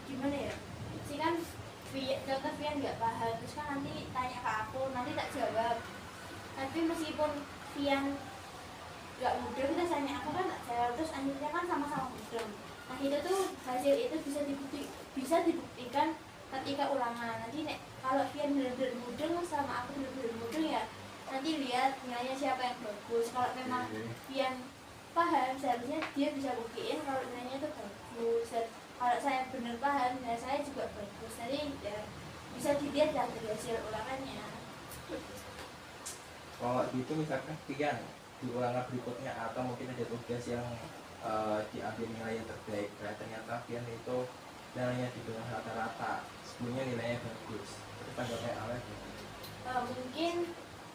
gimana ya? Sih kan contoh Vian nggak paham, terus kan nanti tanya ke aku, nanti tak jawab. Tapi meskipun Vian nggak mudah, kita tanya aku kan tak jawab. akhirnya kan sama-sama mudeng. Nah itu tuh hasil itu bisa dibuktikan ketika ulangan. Nanti kalau Vian benar-benar mudeng sama aku benar-benar mudeng ya nanti lihat nilainya siapa yang bagus. Kalau memang Vian paham seharusnya dia bisa buktiin kalau nilainya itu bagus. Dan kalau saya benar paham nilai saya juga bagus. Jadi ya bisa dilihat dari hasil ulangannya. Kalau gitu misalkan Pian di ulangan berikutnya atau mungkin ada tugas yang diambil nilai yang terbaik, nah, ternyata Pian itu nilainya di bawah rata-rata, sebelumnya nilainya bagus, itu tanggapannya awal Mungkin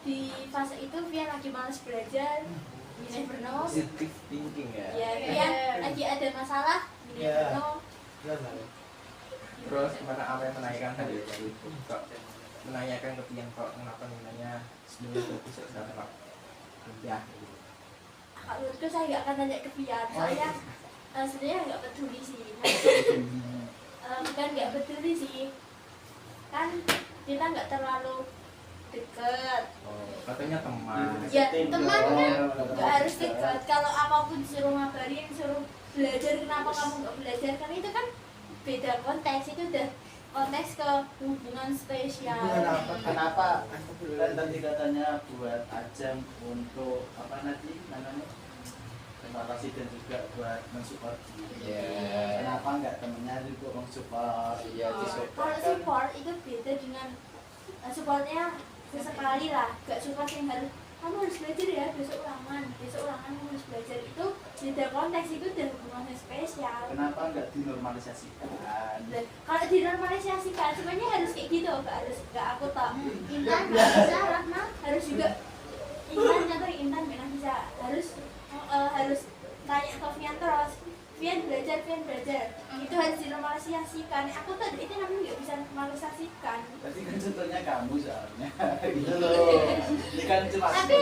di fase itu Pian lagi malas belajar, you never know. positive thinking ya. Ya Pian lagi ada masalah, you never know. Terus gimana Amel menanyakan tadi itu kok menanyakan ke Pian kok kenapa nilainya sebelumnya bagus ya sekarang kok rendah gitu. Kalau menurutku saya nggak akan tanya ke Pian, soalnya sebenarnya nggak peduli sih. Bukan nggak peduli sih, kan kita nggak terlalu deket. Oh, katanya teman. Ya teman kan nggak harus deket. Kalau apapun disuruh ngabarin, disuruh belajar, kenapa kamu nggak belajar, kan itu kan beda konteks. Itu udah konteks ke hubungan spesial. Kenapa? Kan tadi katanya buat ajang untuk apa nanti namanya? Terima kasih dan juga buat mensupport. Iya. Kenapa nggak temennya juga mensupport? Iya, Kalau support itu beda dengan supportnya sesekali lah. Gak suka sih harus kamu harus belajar ya besok ulangan kamu harus belajar, itu beda konteks, itu udah hubungan spesial. Kenapa nggak dinormalisasikan? Dan kalau dinormalisasikan sebenarnya harus kayak gitu, gak aku tak Intan nggak bisa, Rahma harus juga Intan contoh Intan nggak bisa, harus tanya ke Vian terus, Vian belajar, itu harus dinormalisasikan. Aku tuh itu namanya nggak bisa normalisasikan. Berarti kan contohnya kamu soalnya gitu loh. Ini kan cuma Tapi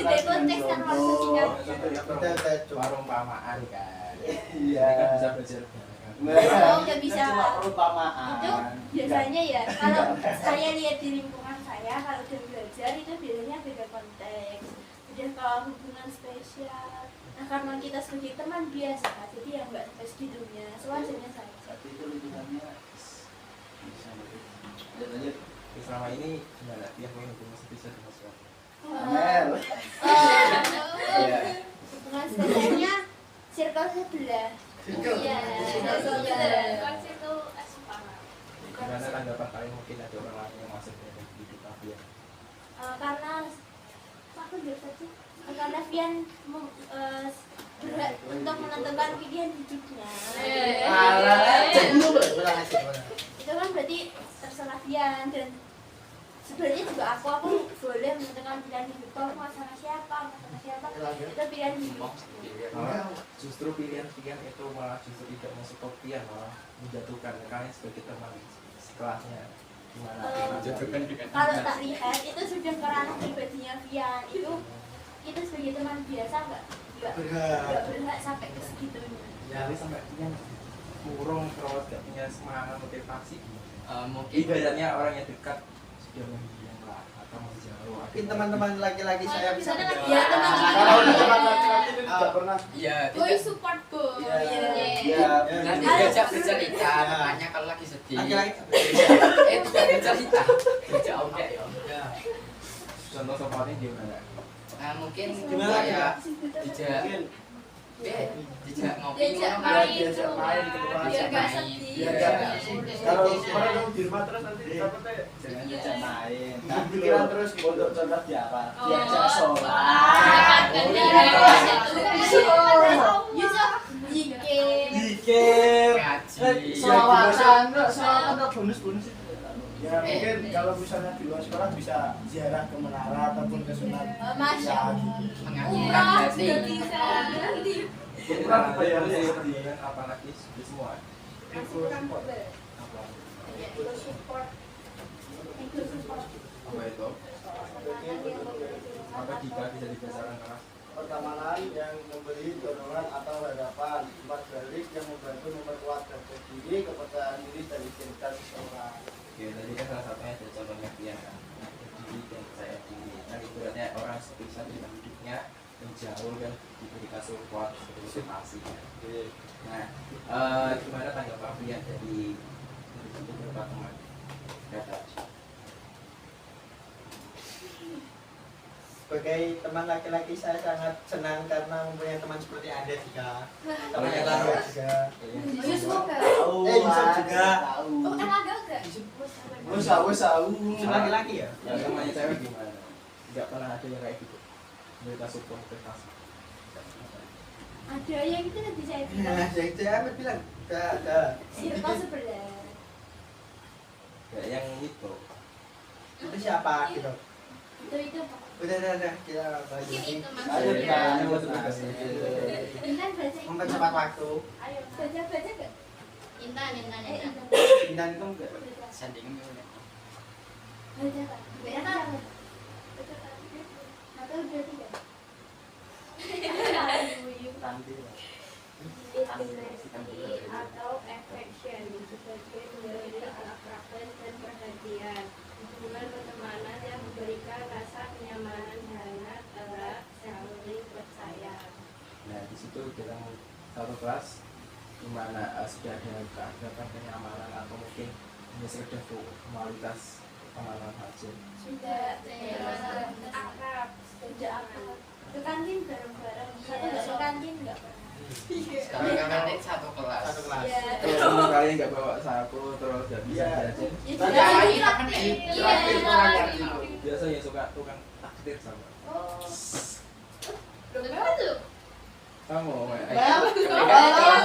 beda konteks kan normalisasikan. Kita perumpamaan kan. Iya. Mereka bisa belajar bareng. Oh, nggak bisa. Kan cuma perumpamaan. Itu biasanya ya kalau saya lihat di lingkungan saya, kalau udah belajar itu biasanya beda konteks, udah ke hubungan spesial. Nah karena kita sebagai teman biasa, jadi ya nggak sampai segitunya, sewajarnya saja. Berarti itu lingkungannya bisa lanjut. Selama ini gimana? Dia punya hubungan spesial dengan siapa? Amel. Iya. Hubungan spesialnya circle sebelah. Iya, circle sebelah. Konsep itu separah. Gimana tanggapan kalian mungkin ada orang lain yang masuk ke hidup Pian? Karena aku jawab saja. Karena Vian berhak untuk menentukan pilihan hidupnya. Itu kan berarti terserah Vian, dan sebenarnya juga aku boleh menentukan pilihan hidup. Kalau mau sama siapa, itu pilihan hidup. Malah justru pilihan Pian itu malah justru tidak masuk ke Pian, malah menjatuhkan kalian sebagai teman sekelahnya. Gimana? Kalau tak lihat itu sudah ke ranah pribadinya Vian, itu sebagai teman biasa nggak berhak sampai ke segitunya. Jadi sampai Pian kurung terus gak punya semangat motivasi. Mungkin Ibaratnya orang yang dekat sudah menghilang lah atau menjauh. Mungkin teman-teman laki-laki saya bisa Misalnya lagi Ya, teman-teman. Kalau udah teman laki-laki itu tidak pernah. Iya, Boy tidak. support boy. Iya. Nanti diajak bercerita, temannya kalau lagi sedih. laki-laki Tidak bercerita. Tidak oke ya. Contoh supportnya gimana? Mungkin Gimana? kayak tidak ngopi Diajak ngono kan. main diajak tuh, main gitu, biar diajak gak main. sedih. Biar Iya. gak Kalau orang kamu di rumah terus nanti dapetnya Jangan Iya. diajak main. Nah, pikiran terus untuk contoh di apa? Oh. Diajak sholat. Yusuf Jikir. Dikir. Ngaji. Selawatan enggak bonus-bonus itu. ya mungkin kalau misalnya di luar sekolah bisa ziarah ke menara ataupun ke sunat. Masya Ya, Allah. Mengajukan hati. Sudah bisa. Kurang bayarnya apalagi di semua. Apa? Apa itu? Apa jika bisa dibesarkan keras? pertemanan yang memberi dorongan atau harapan, tempat balik yang membantu memperkuat daya diri, kepercayaan diri dan identitas seseorang. Oke, tadi kan salah satunya ada contohnya Pian kan, diri dan percaya diri. Kan ibaratnya orang bisa dalam hidupnya yang jauh kan diberikan support seperti motivasi. Nah, gimana tanggapan kalian dari beberapa teman kata? Sebagai teman laki-laki saya sangat senang karena mempunyai teman seperti Anda juga. Teman Kalau yang yang lain lain? juga. Yusuf enggak? Tahu. Yusuf juga. Tahu. Oh, Elaga enggak? Wes tahu. Yusuf laki-laki ya? Yang namanya cewek gimana? Nggak pernah ada yang kayak gitu. Mereka support motivasi. Ada yang itu nanti saya Nah, bilang yang itu apa bilang? Ada. circle sebelah. Kayak yang itu. Itu siapa gitu? Itu Udah, kita bahas Mungkin ini. itu Ayo maksudnya. Intan baca ini. Mempercepat waktu. Ayo baca gak? Intan. Intan. Intan itu enggak? Sandingan Baca kan? Beda Baca kan? atau udah tiga? Nanti. Intimasi atau affection sebagai memberi keakraban dan perhatian, hubungan pertemanan yang memberikan rasa kenyamanan, hangat, erat, saling percaya. Nah, di situ dalam satu kelas di mana sudah ada keakraban, kenyamanan atau mungkin hanya sekedar formalitas pertemanan saja. Sudah akrab, sejak akrab. Ke kantin bareng-bareng. Satu nggak ke kantin nggak pernah. sekarang kan nanti satu kelas. Satu kelas. Iya. Kalau kalian nggak bawa saku terus nggak bisa Iya. jajan, Itu Tapi kan lagi terakhir. temen nih. Terakhir terakhir gitu. biasanya suka tukang takdir sama Oh. Tapi apa tuh? kamu.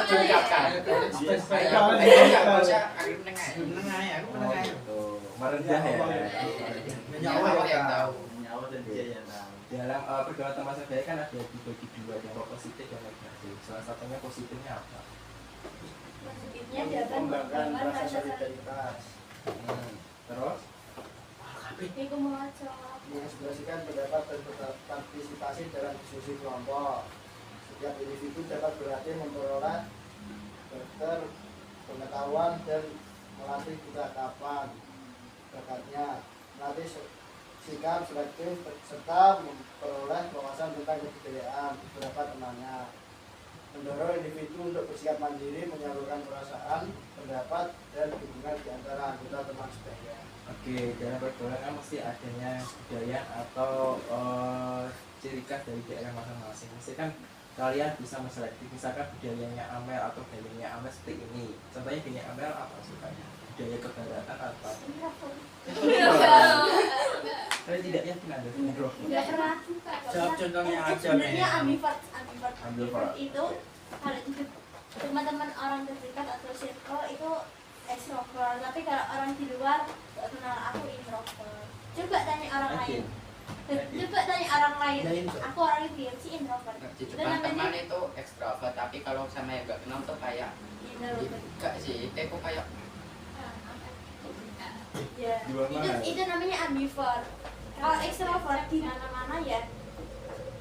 Diucapkan. Menengah ya, aku Oh, menengah ya. gitu. Merendah ya. Nyawa yang tahu. Nyawa dan dia yang tahu. Dalam pergaulan teman saya kan ada dibagi dua, yang positif dan negatif. Salah satunya positifnya apa? Positifnya dapat Mengembangkan mengembangkan rasa rasa solidaritas, Terus Iku maca. mengekspresikan pendapat dan berpartisipasi dalam diskusi kelompok. Setiap individu dapat berlatih memperoleh karakter, pengetahuan dan melatih kecakapan bakatnya, melatih sikap selektif serta memperoleh wawasan tentang kebudayaan beberapa temannya, mendorong individu untuk bersikap mandiri, menyalurkan perasaan, pendapat, dan hubungan di antara anggota teman sebaya. oke, dalam pergaulan kan mesti adanya budaya atau ciri khas dari daerah masing-masing. Mesti kan kalian bisa menselektif, misalkan budayanya Amel atau gayanya Amel seperti ini. Contohnya gaya Amel apa sukanya? Budaya kebaratan apa? Saya tidak yakin ada introvert. Nggak pernah suka. Jawab contohnya aja, Sebenarnya Mel. ambivert Ambivert. itu kalau di teman-teman orang terdekat atau circle itu extrovert, tapi kalau orang di luar nggak kenal aku introvert. Coba tanya orang lain. Coba tanya orang lain. Yakin, Aku orang yang si introvert. Di Itu depan teman namanya itu ekstrovert, tapi kalau sama yang gak kenal tuh kayak introvert. enggak sih, kok kayak Ya. Dua mana? Itu namanya ambivert. Kalau extrovert di mana-mana ya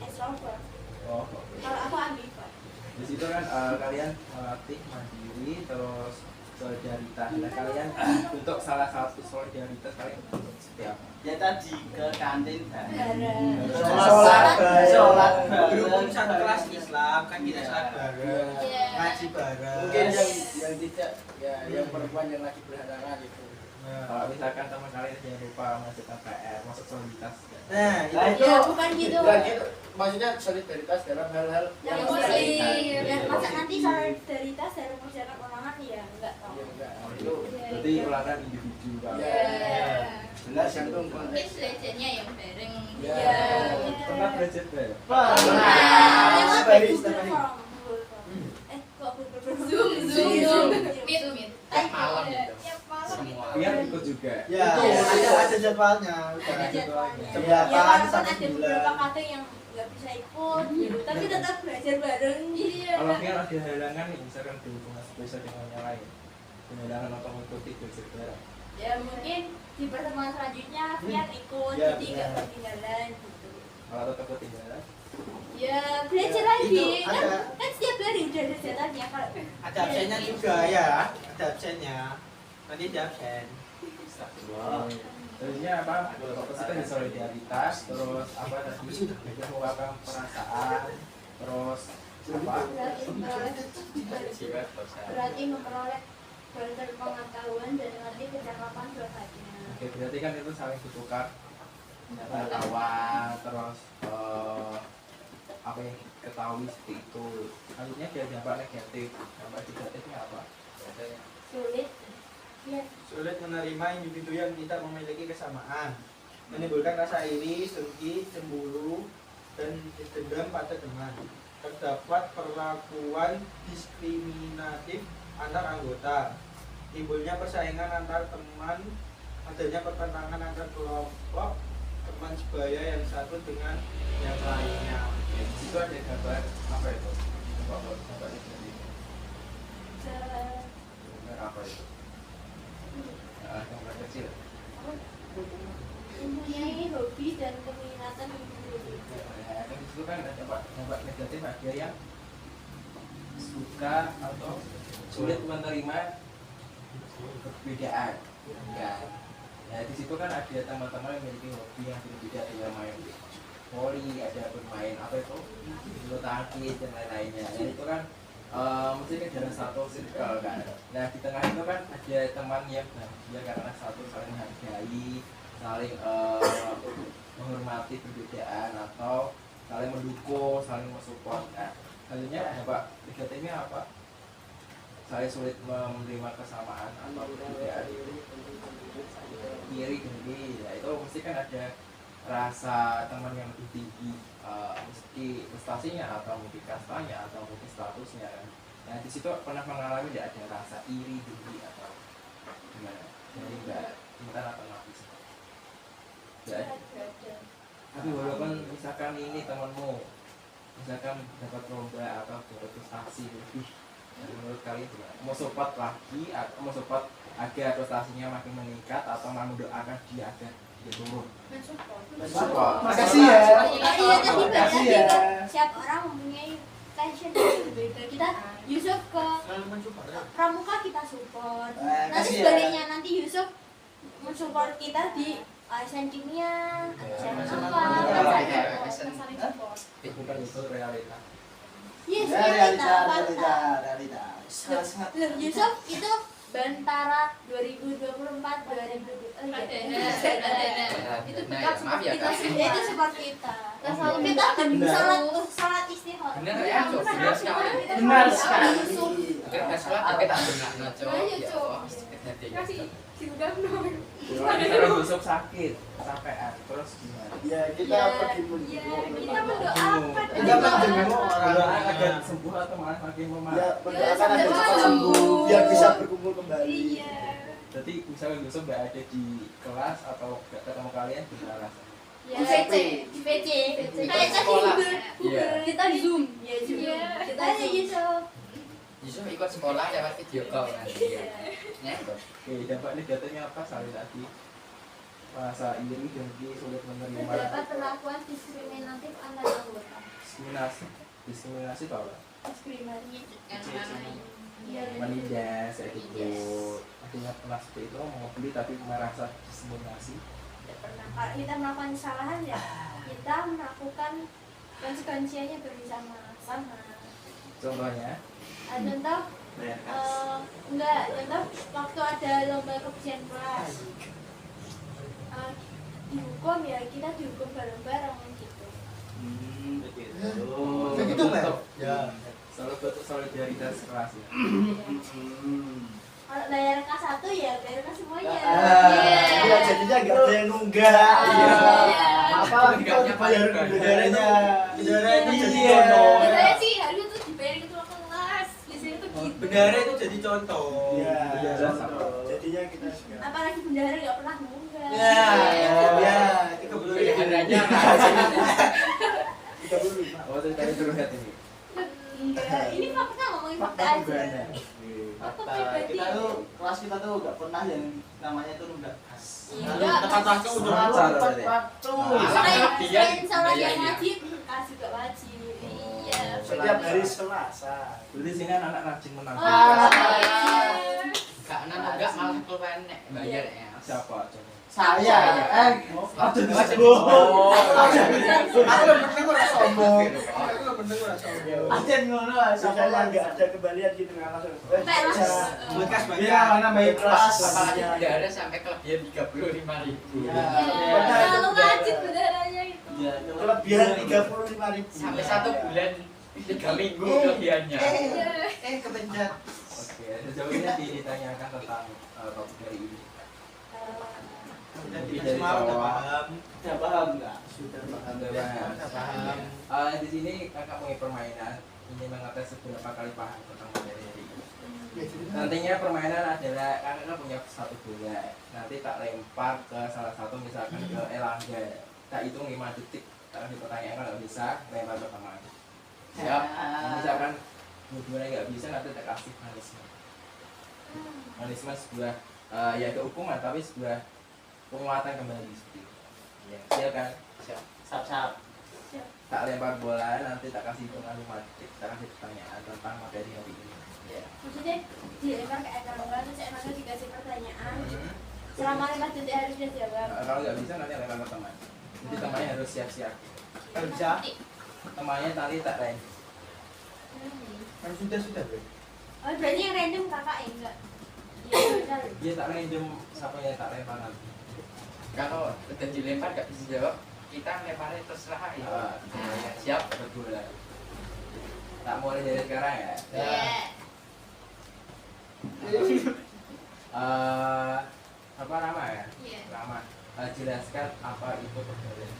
extrovert. Oh, oke. Kalau aku ambivert. Di situ kan kalian melatih mandiri, terus solidaritas. Nah, kalian untuk salah satu solidaritas kalian seperti apa? Ya tadi ke kantin Bareng. Sholat bareng. Sholat Berhubung bareng. satu kelas Islam kan kita sholat bareng, Iya. ngaji bareng. Mungkin yang tidak, ya yang perempuan yang lagi berhalangan itu. Nah, Kalau misalkan teman kalian jangan lupa mengajukan PR, masuk soliditas. nah, Nah, itu Ya bukan gitu. Bukan gitu. Maksudnya solidaritas dalam hal-hal Yang Yang positif. positif. Dan masa nanti solidaritas dalam perjalanan ulangan ya enggak tahu. ya enggak. Oh, itu berarti ulangan individu Pak. Ya. Jelas jantung. Mungkin belajarnya yang bareng. Ya. Pernah belajar bareng? Lewat Baris, Google baris. Form. Google Form. Kok Google Form? Zoom. Meet. tiap malam gitu. Tiap malam. Semua. Biar ikut juga. ya ada jadwalnya, udah Ada ada jadwalnya. jadwalnya. Ya Seberapa walaupun satu ada bulan. beberapa kata yang nggak bisa ikut, gitu, tapi tetap belajar bareng. Iya. Kalau kalian ada halangan nih, misalkan di hubungan spesial dengan yang lain, halangan untuk mengikuti belajar bareng. Ya mungkin di pertemuan selanjutnya Fiat ikut, Ya, jadi nggak benar. ketinggalan gitu. Kalau tetap ketinggalan, Ya belajar Itu lagi, ada- kan setiap hari udah ada jadwalnya kalau Ada absennya juga ya, ada absennya. Nanti di absen. Astagfirullah. Terusnya apa? Fokus itu di solidaritas, terus apa tadi? Mengungkapkan perasaan, terus apa? Berarti memperoleh pengetahuan dan ngerti kecakapan berkatnya. Oke, berarti kan itu saling bertukar pengetahuan, terus apa yang ketahui seperti itu. Selanjutnya dia dampak negatif. Dampak negatifnya apa? Sulit. Ya. Sulit menerima individu yang tidak memiliki kesamaan, menimbulkan rasa iri, dengki, cemburu, dan dendam pada teman. Terdapat perlakuan diskriminatif antar anggota, timbulnya persaingan antar teman, adanya pertentangan antar kelompok teman sebaya yang satu dengan yang lainnya. Itu ada gambar apa itu? Gambar negatif. Gambar apa itu? Gambar kecil. Mempunyai hobi dan keminatan individu. Ya, dan itu kan ada dampak negatif, ada yang suka atau sulit menerima perbedaan. Ya, nah di situ kan ada teman-teman yang memiliki hobi yang berbeda, ada main voli, ada bermain apa itu, bulu tangkis dan lain-lainnya. Dan itu kan mesti kan dalam satu circle kan. Nah di tengah itu kan ada teman yang bahagia karena satu saling menghargai, saling menghormati perbedaan atau saling mendukung, saling mensupport. Nah, selanjutnya dampak negatifnya apa? Saya sulit menerima kesamaan atau perbedaan, iri dengki. Ya itu mesti kan ada rasa teman yang lebih tinggi, meski prestasinya atau mungkin kastanya atau mungkin statusnya kan. Nah di situ pernah mengalami tidak ada rasa iri dengki atau gimana? Jadi Mbak Intan atau Nafis? Tidak ada. Tapi walaupun misalkan ini temanmu, misalkan dapat lomba atau dapat prestasi lebih, menurut kalian gimana? Mau support lagi atau mau support agar prestasinya makin meningkat atau mau mendoakan dia agar dia turun? Mensupport. Makasih ya. Iya, tapi Makasih berarti ya. setiap orang mempunyai passion yang berbeda. Kita Yusuf ke Selalu mensupport. pramuka kita support. Makasih Nanti ya. sebaliknya nanti Yusuf mensupport kita di ASN kimia, ASN apa? Bukan itu realita. Yes, Ya, realita. Loh, Yusuf itu Bantara 2024 2020. Itu Nah, maaf ya kak. Itu support kita. Selalu Kita mendoakan salat istighfar. Bener ya, Cok. Bener sekali. Benar sekali. Kita sholat tapi tak benar Cok. Ayo, Ya Cok. Allah, hati-hati. kasih juga dong. Kalau Yusuf sakit, kecapean, terus gimana? Ya kita pergi menjenguk. Kita mendoakan. Kita menjenguk orang Orang agar sembuh atau malah makin Ya lemah. mendoakan agar cepat Sembuh. sembuh biar bisa berkumpul kembali. Iya. Jadi misalnya Yusuf nggak ada di kelas atau nggak ketemu kalian, gimana rasanya? Ya. Di PC. Kayak tadi Sekolah. Google. Iya. Kita Zoom. Ya Zoom. Iya. Kita aja Yusuf. Yusuf ikut sekolah lewat video call nanti. Ya, ikut. Oke, dampak negatifnya apa sekali tadi? Rasa iri, dengki, sulit menerima, Terdapat perlakuan diskriminatif antar anggota. diskriminasi. Diskriminasi itu apa? Diskriminasi. Iya. Menindas, kayak gitu. Artinya pernah seperti itu, mau beli tapi merasa diskriminasi. Tidak pernah. Kalau kita melakukan kesalahan ya kita melakukan konsekuensinya bersama-sama. Contohnya, Contoh enggak, contoh waktu ada lomba kebersihan kelas. Dihukum ya kita dihukum bareng-bareng gitu. begitu. Begitu, Mbak? Ya. Selalu bentuk solidaritas kelas ya. Kalau bayar K1 ya bayar semuanya. Iya, jadinya nggak ada yang nunggak. Iya. Apa kita bayar benderanya? Benderanya jadi donor. Biasanya sih harusnya tuh dibayarin ketua kelas. Biasanya tuh gitu. Bendera itu jadi contoh. Iya. Bendera. Jadinya kita juga. Apalagi bendahara nggak pernah nunggak. Ya, ya, 30.000. Pilihannya Oh, ceritanya curhat ini. Enggak, ini fakta ngomongin fakta aja. Gimana? Fakta, kita tuh kelas kita tuh nggak pernah yang namanya tuh nunggak kas. Enggak. Tepat waktu udah Lancar Tepat berarti. waktu. Selain sholat yang Iya. wajib, kas juga wajib. Iya. Setiap hari Selasa. Berarti sini anak rajin menang. Oh, iya. karena enggak malah keluar nek bayar ya. Siapa? Saya. Aku penting ora sombong. Aku penting ora sombong. Aja ngono Misalnya nggak ada kembalian gitu nggak langsung. Bekas Iya, mana bayi kelas. Apalagi udara sampai kelebihan 35.000. Kalau wajib udaranya itu. Ya, Kelebihan 35.000. Sampai 1 bulan 3 minggu kelebihannya. kepencet. Oke, sejauh ini ditanyakan tentang topik dari ini. Jadi Dari semua udah bawah. paham. Sudah paham nggak? Sudah paham. Udah paham. Di sini kakak punya permainan ingin mengetes seberapa kali paham tentang materi ini. Nantinya permainan adalah kakak punya satu bola. Nanti tak lempar ke salah satu misalkan ke Elangga. Tak hitung 5 detik. Tak kasih pertanyaan kalau bisa lempar ke teman. Siap. Misalkan dua-duanya nggak bisa nanti tak kasih punishment. Punishment sebuah ya hukuman tapi sebuah penguatan kembali seperti itu. Ya, silakan. Sap-sap. Tak lempar bola nanti tak kasih hitungan 5 detik. Tak kasih pertanyaan tentang materi hari ini. Ya. Maksudnya dilempar ke Erlangga terus Erlangga dikasih pertanyaan. Selama 5 detik harus dia jawab. Kalau nggak bisa nanti lempar ke teman. Jadi temannya harus siap-siap. Kalau bisa, Temannya tadi tak lain. kan sudah Bro. Oh berarti yang random kakak ya enggak? Iya benar. Dia tak random siapa yang tak lempar nanti. Kalau udah dilempar gak bisa jawab, kita lemparnya terserah ya. Siap. Dapat bola. Tak mulai dari sekarang ya. Iya. Apa nama ya? Iya. Nama. Jelaskan apa itu pergaulan.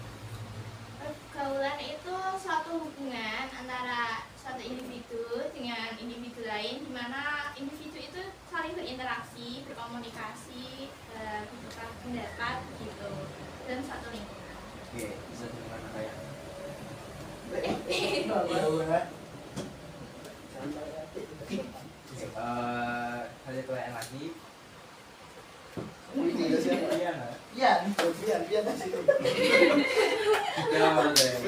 Pergaulan itu suatu hubungan antara suatu individu dengan individu lain, di mana individu itu saling berinteraksi, berkomunikasi, bertukar pendapat gitu, dalam suatu lingkungan. Oke, bisa dilakukan kayak. Ada pertanyaan lagi. Iya, nah. Iya, Biar di sini.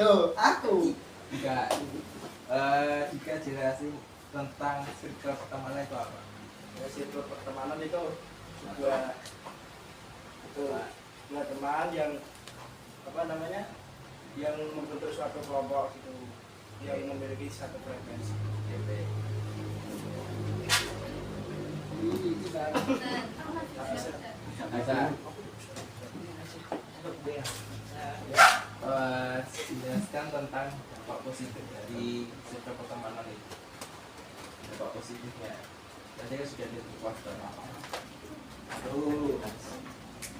loh, aku. Jika jelasin tentang circle pertemanan itu apa? Ya, circle pertemanan itu sebuah teman yang apa namanya, yang membentuk suatu kelompok gitu, yang memiliki satu frekuensi. Bisa. Jelaskan tentang dampak positif dari circle pertemanan itu. Dampak positifnya. Tadi kan sudah dikupas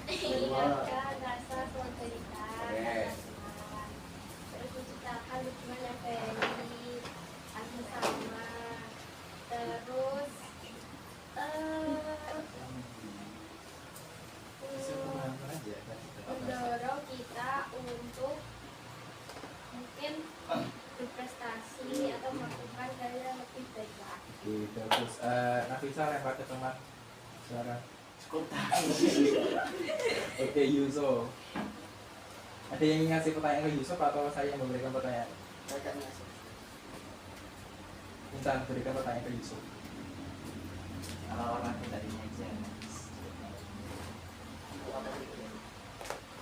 Mengingatkan rasa solidaritas. Oke. Terus menciptakan hubungan yang baik, kasih sama. Terus mendorong kita untuk mungkin berprestasi atau melakukan hal yang lebih baik lagi. Bagus. Nafisa lempar ke teman. Sekarang. Oke, Yusuf. Ada yang ngasih pertanyaan ke Yusuf atau saya yang memberikan pertanyaan? Intan, berikan pertanyaan ke Yusuf. Kalau orang tadinya aja.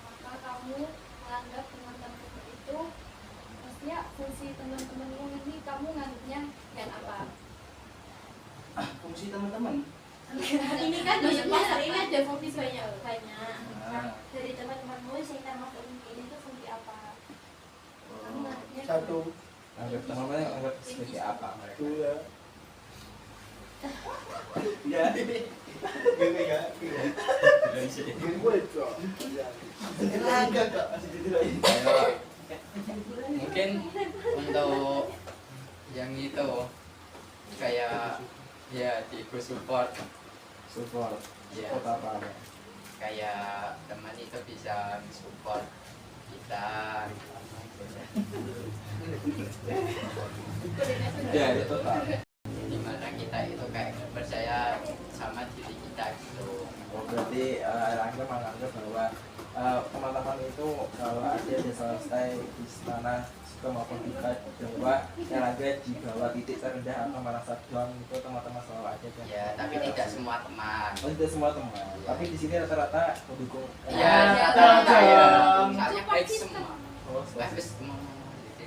Maka kamu menganggap teman-teman itu, maksudnya fungsi teman-temanmu ini kamu nganggapnya dan apa? Fungsi teman-teman. Ini kan di pasar ini ada fungsi banyak. Nah, dari teman-temanmu yang termasuk ini itu fungsi apa? Kamu nganggapnya Satu, Anggap teman-teman anggap sebagai apa mereka? dua, Ya. Gini ya. gue itu. Enggak kok, masih ditirain. Ayo. Mungkin untuk yang itu kayak ya di group support Support. ya, Support apa? kayak teman itu bisa support kita Ya, itu total. dimana kita itu kayak percaya sama diri kita gitu. Oh, berarti Rangga menganggap bahwa teman-teman itu kalau ada selesai di sana suka maupun duka bahwa Rangga di bawah titik terendah atau merasa down itu teman-teman selalu ada kan? Ya, tapi tidak semua teman. Oh, tidak semua teman. Tapi di sini rata-rata mendukung. Iya, Ya, rata-rata ya. dong. Misalnya baik semua. Oh, support Bagus system. semua. Gitu.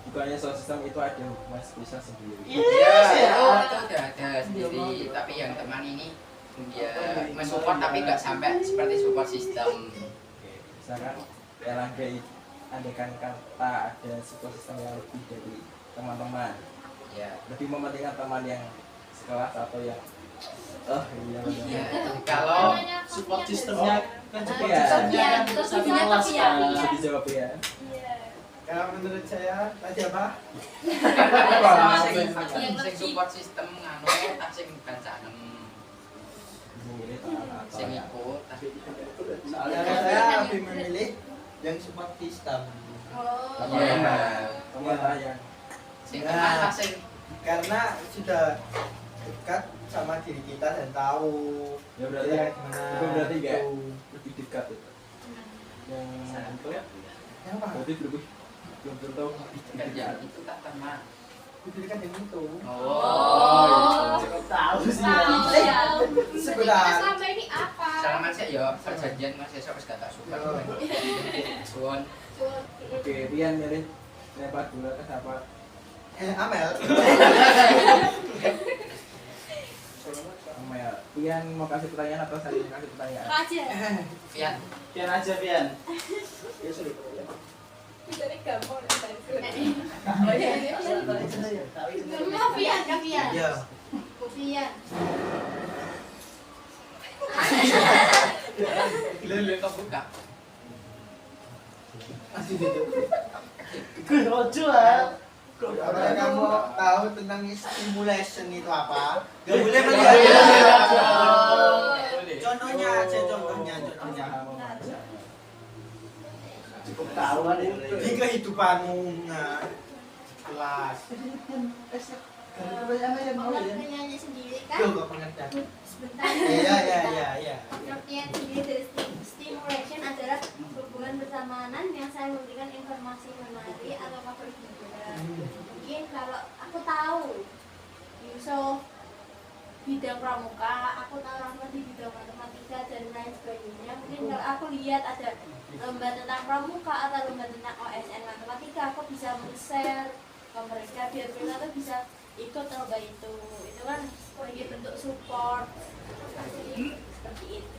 Bukannya support system itu ada hukuman spesial sendiri. Iya. Ya, itu udah ada sendiri. Tapi yang teman ini ya mensupport tapi nggak sampai seperti support system. Oke, misalkan Erlangga andaikan kata ada support system yang lebih dari teman-teman, Ya. lebih mementingkan teman yang sekelas atau yang iya benar. Ya, kalau Support sistemnya kan support Iya. sistemnya kan Iya, satu iya, kelas iya. kan. Bisa dijawab ya. Iya. Kalau menurut saya tadi apa? sing support system nganu tak sing bancanem Memilih teman atau sing yang ikut tapi Soalnya saya lebih memilih yang support system. Oh. teman yang sing Ya. teman tak sing Karena sudah dekat sama diri kita dan tahu ya berarti dia gimana. itu berarti enggak Tuh. lebih dekat itu. Yang itu Yang apa? berarti lebih belum tentu lebih kerjaan dekat. itu tak teman. Lebih dekat yang itu. Oh. Cukup tahu sih. Tahu ya. ya. Sebentar. Kita selama ini apa? Salaman sih yo perjanjian Mas esok wis gak tak support. Suwon. Oke, Rian milih lempar bola ke siapa? Amel. Amel. Rian mau kasih pertanyaan atau saya yang kasih pertanyaan? Aja. Fiat. Pian aja Pian. Ya sudah. Jadi gampang dari Oh iya. Kapian, kapian. Ya. Kapian. Lele kebuka. Gue rojo ah. Apakah kamu tahu tentang stimulation itu apa? Gak boleh Iya, melihat. iya, iya. Contohnya aja, contohnya. Cukup tahu kan itu. Di kehidupanmu, nah, kelas. Pengertiannya sendiri kan Yo, gak pengertian. sebentar. Iya. Pengertian sendiri dari stimulation adalah hubungan pertemanan yang saya memberikan informasi menarik atau kabar gembira. Mungkin kalau aku tahu Yusuf bidang pramuka, aku tahu Rahmat di bidang matematika dan lain sebagainya. Mungkin kalau aku lihat ada lomba tentang pramuka atau lomba tentang OSN matematika, aku bisa men-share ke mereka biar mereka tuh bisa ikut lomba itu kan sebagai bentuk support seperti itu.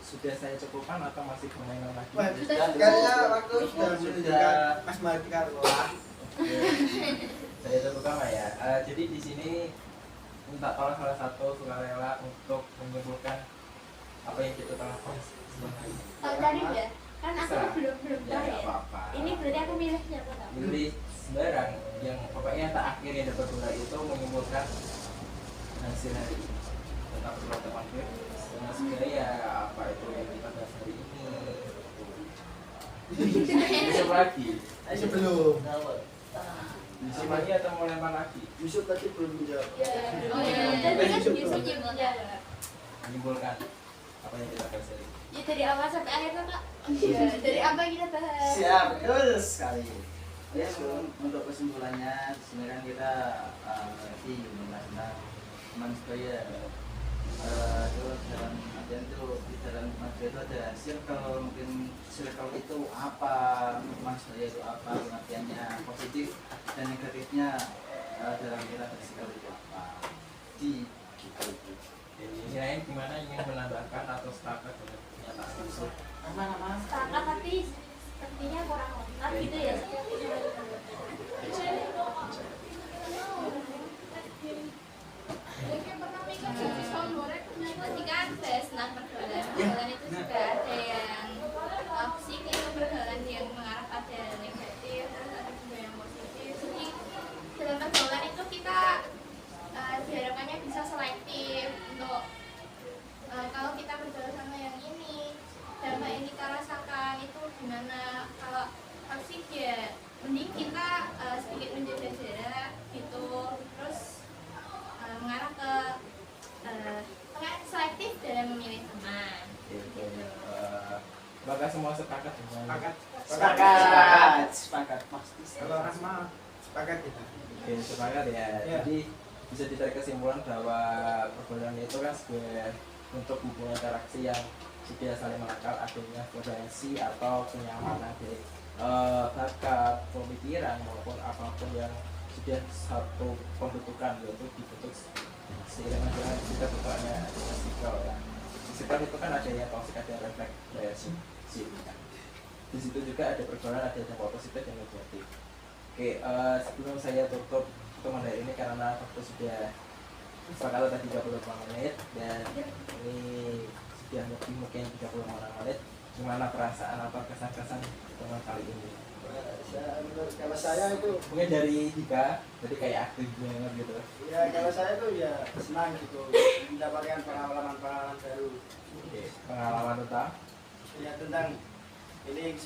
Sudah saya cukupkan atau masih permainan lagi? Wah, kayaknya waktu sudah menunjukkan Mas Mardika lah. Saya cukupkan lah ya. Jadi di sini minta tolong salah satu sukarela untuk menyimpulkan apa yang kita telah bahas selama ini. Tadi udah kan aku Bisa. belum Ya tahu nggak ya. apa-apa. Ini berarti aku milih siapa tau? Milih sembarang yang pokoknya tak akhirnya dapat bola itu menyimpulkan hasil hari ini. Tetap berdoa terpanggil dengan segala apa itu yang kita bahas hari ini. Besok lagi. Sebelum. Isi lagi atau mau lempar lagi? Yusuf tadi belum menjawab. Oh iya, tadi kan Yusuf ya. Menyimpulkan apa yang kita bahas hari ini. Ya dari awal sampai akhir kan Kak? Iya, dari apa kita bahas? Siap, betul sekali. Ya, sebelum untuk kesimpulannya, sebenarnya kita nanti membahas tentang teman sebaya. Itu dalam artian itu di dalam teman sebaya itu ada circle, mungkin circle itu apa, teman sebaya itu apa, pengertiannya positif dan negatifnya dalam kita circle itu apa. Di gitu. Jadi lain gimana ingin menambahkan atau sepakat dengan pernyataan Yusuf? Nama-nama. Sepakat tapi sepertinya kurang lengkap gitu ya. Mungkin pernah mikir bisa ngorek ketika bahas tentang pergaulan itu juga ada yang toksik, itu pergaulan yang mengarah pada negatif, terus ada juga yang positif. Jadi dalam pergaulan itu kita diharapkannya bisa selektif untuk kalau kita bergaul sama yang ini, dampak yang kita rasakan itu gimana. Kalau toksik ya Sepakat kita. Oke, sepakat ya. Ya. Jadi bisa ditarik kesimpulan bahwa pergaulan itu kan sebagai untuk hubungan interaksi yang sudah saling menangkal adanya potensi atau kenyamanan dari bakat, pemikiran maupun apapun yang sudah satu pembentukan, yaitu dibentuk seiring dengan kita bentuknya fisikal ya. Fisikal itu kan adanya toksik, ada refleksi. Di situ juga ada pergaulan, ada yang positif dan negatif. Oke, sebelum saya tutup pertemuan hari ini karena waktu sudah sepakat tadi 35 menit dan ini sudah lebih mungkin 35 menit. Gimana perasaan atau kesan-kesan pertemuan kali ini? Kalau saya itu Mungkin dari Dika, jadi kayak aktif banget gitu. ya kalau saya itu ya senang gitu mendapatkan pengalaman-pengalaman baru. Oke, pengalaman tentang Ya tentang ini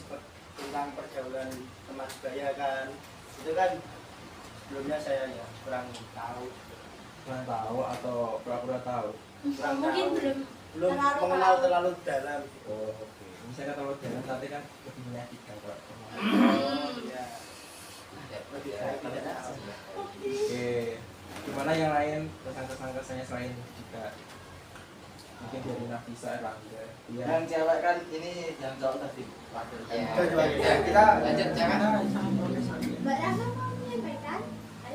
tentang pergaulan teman sebaya kan. Itu kan sebelumnya saya ya kurang tahu, kurang tahu atau pura-pura tahu. kurang Mungkin tahu. belum belum terlalu mengenal tahu. terlalu dalam. Oh, oke. Misalnya kalau jalan nanti kan lebih menyakitkan kalau Ya. Lebih baik tidak tahu. Oke, gimana yang lain kesan-kesannya selain juga mungkin dari Nafisa, Erlangga? Iya. Yang cewek kan ini yang cowok tadi. Ya, kita lanjut jangan. Mbak Rama mau menyampaikan?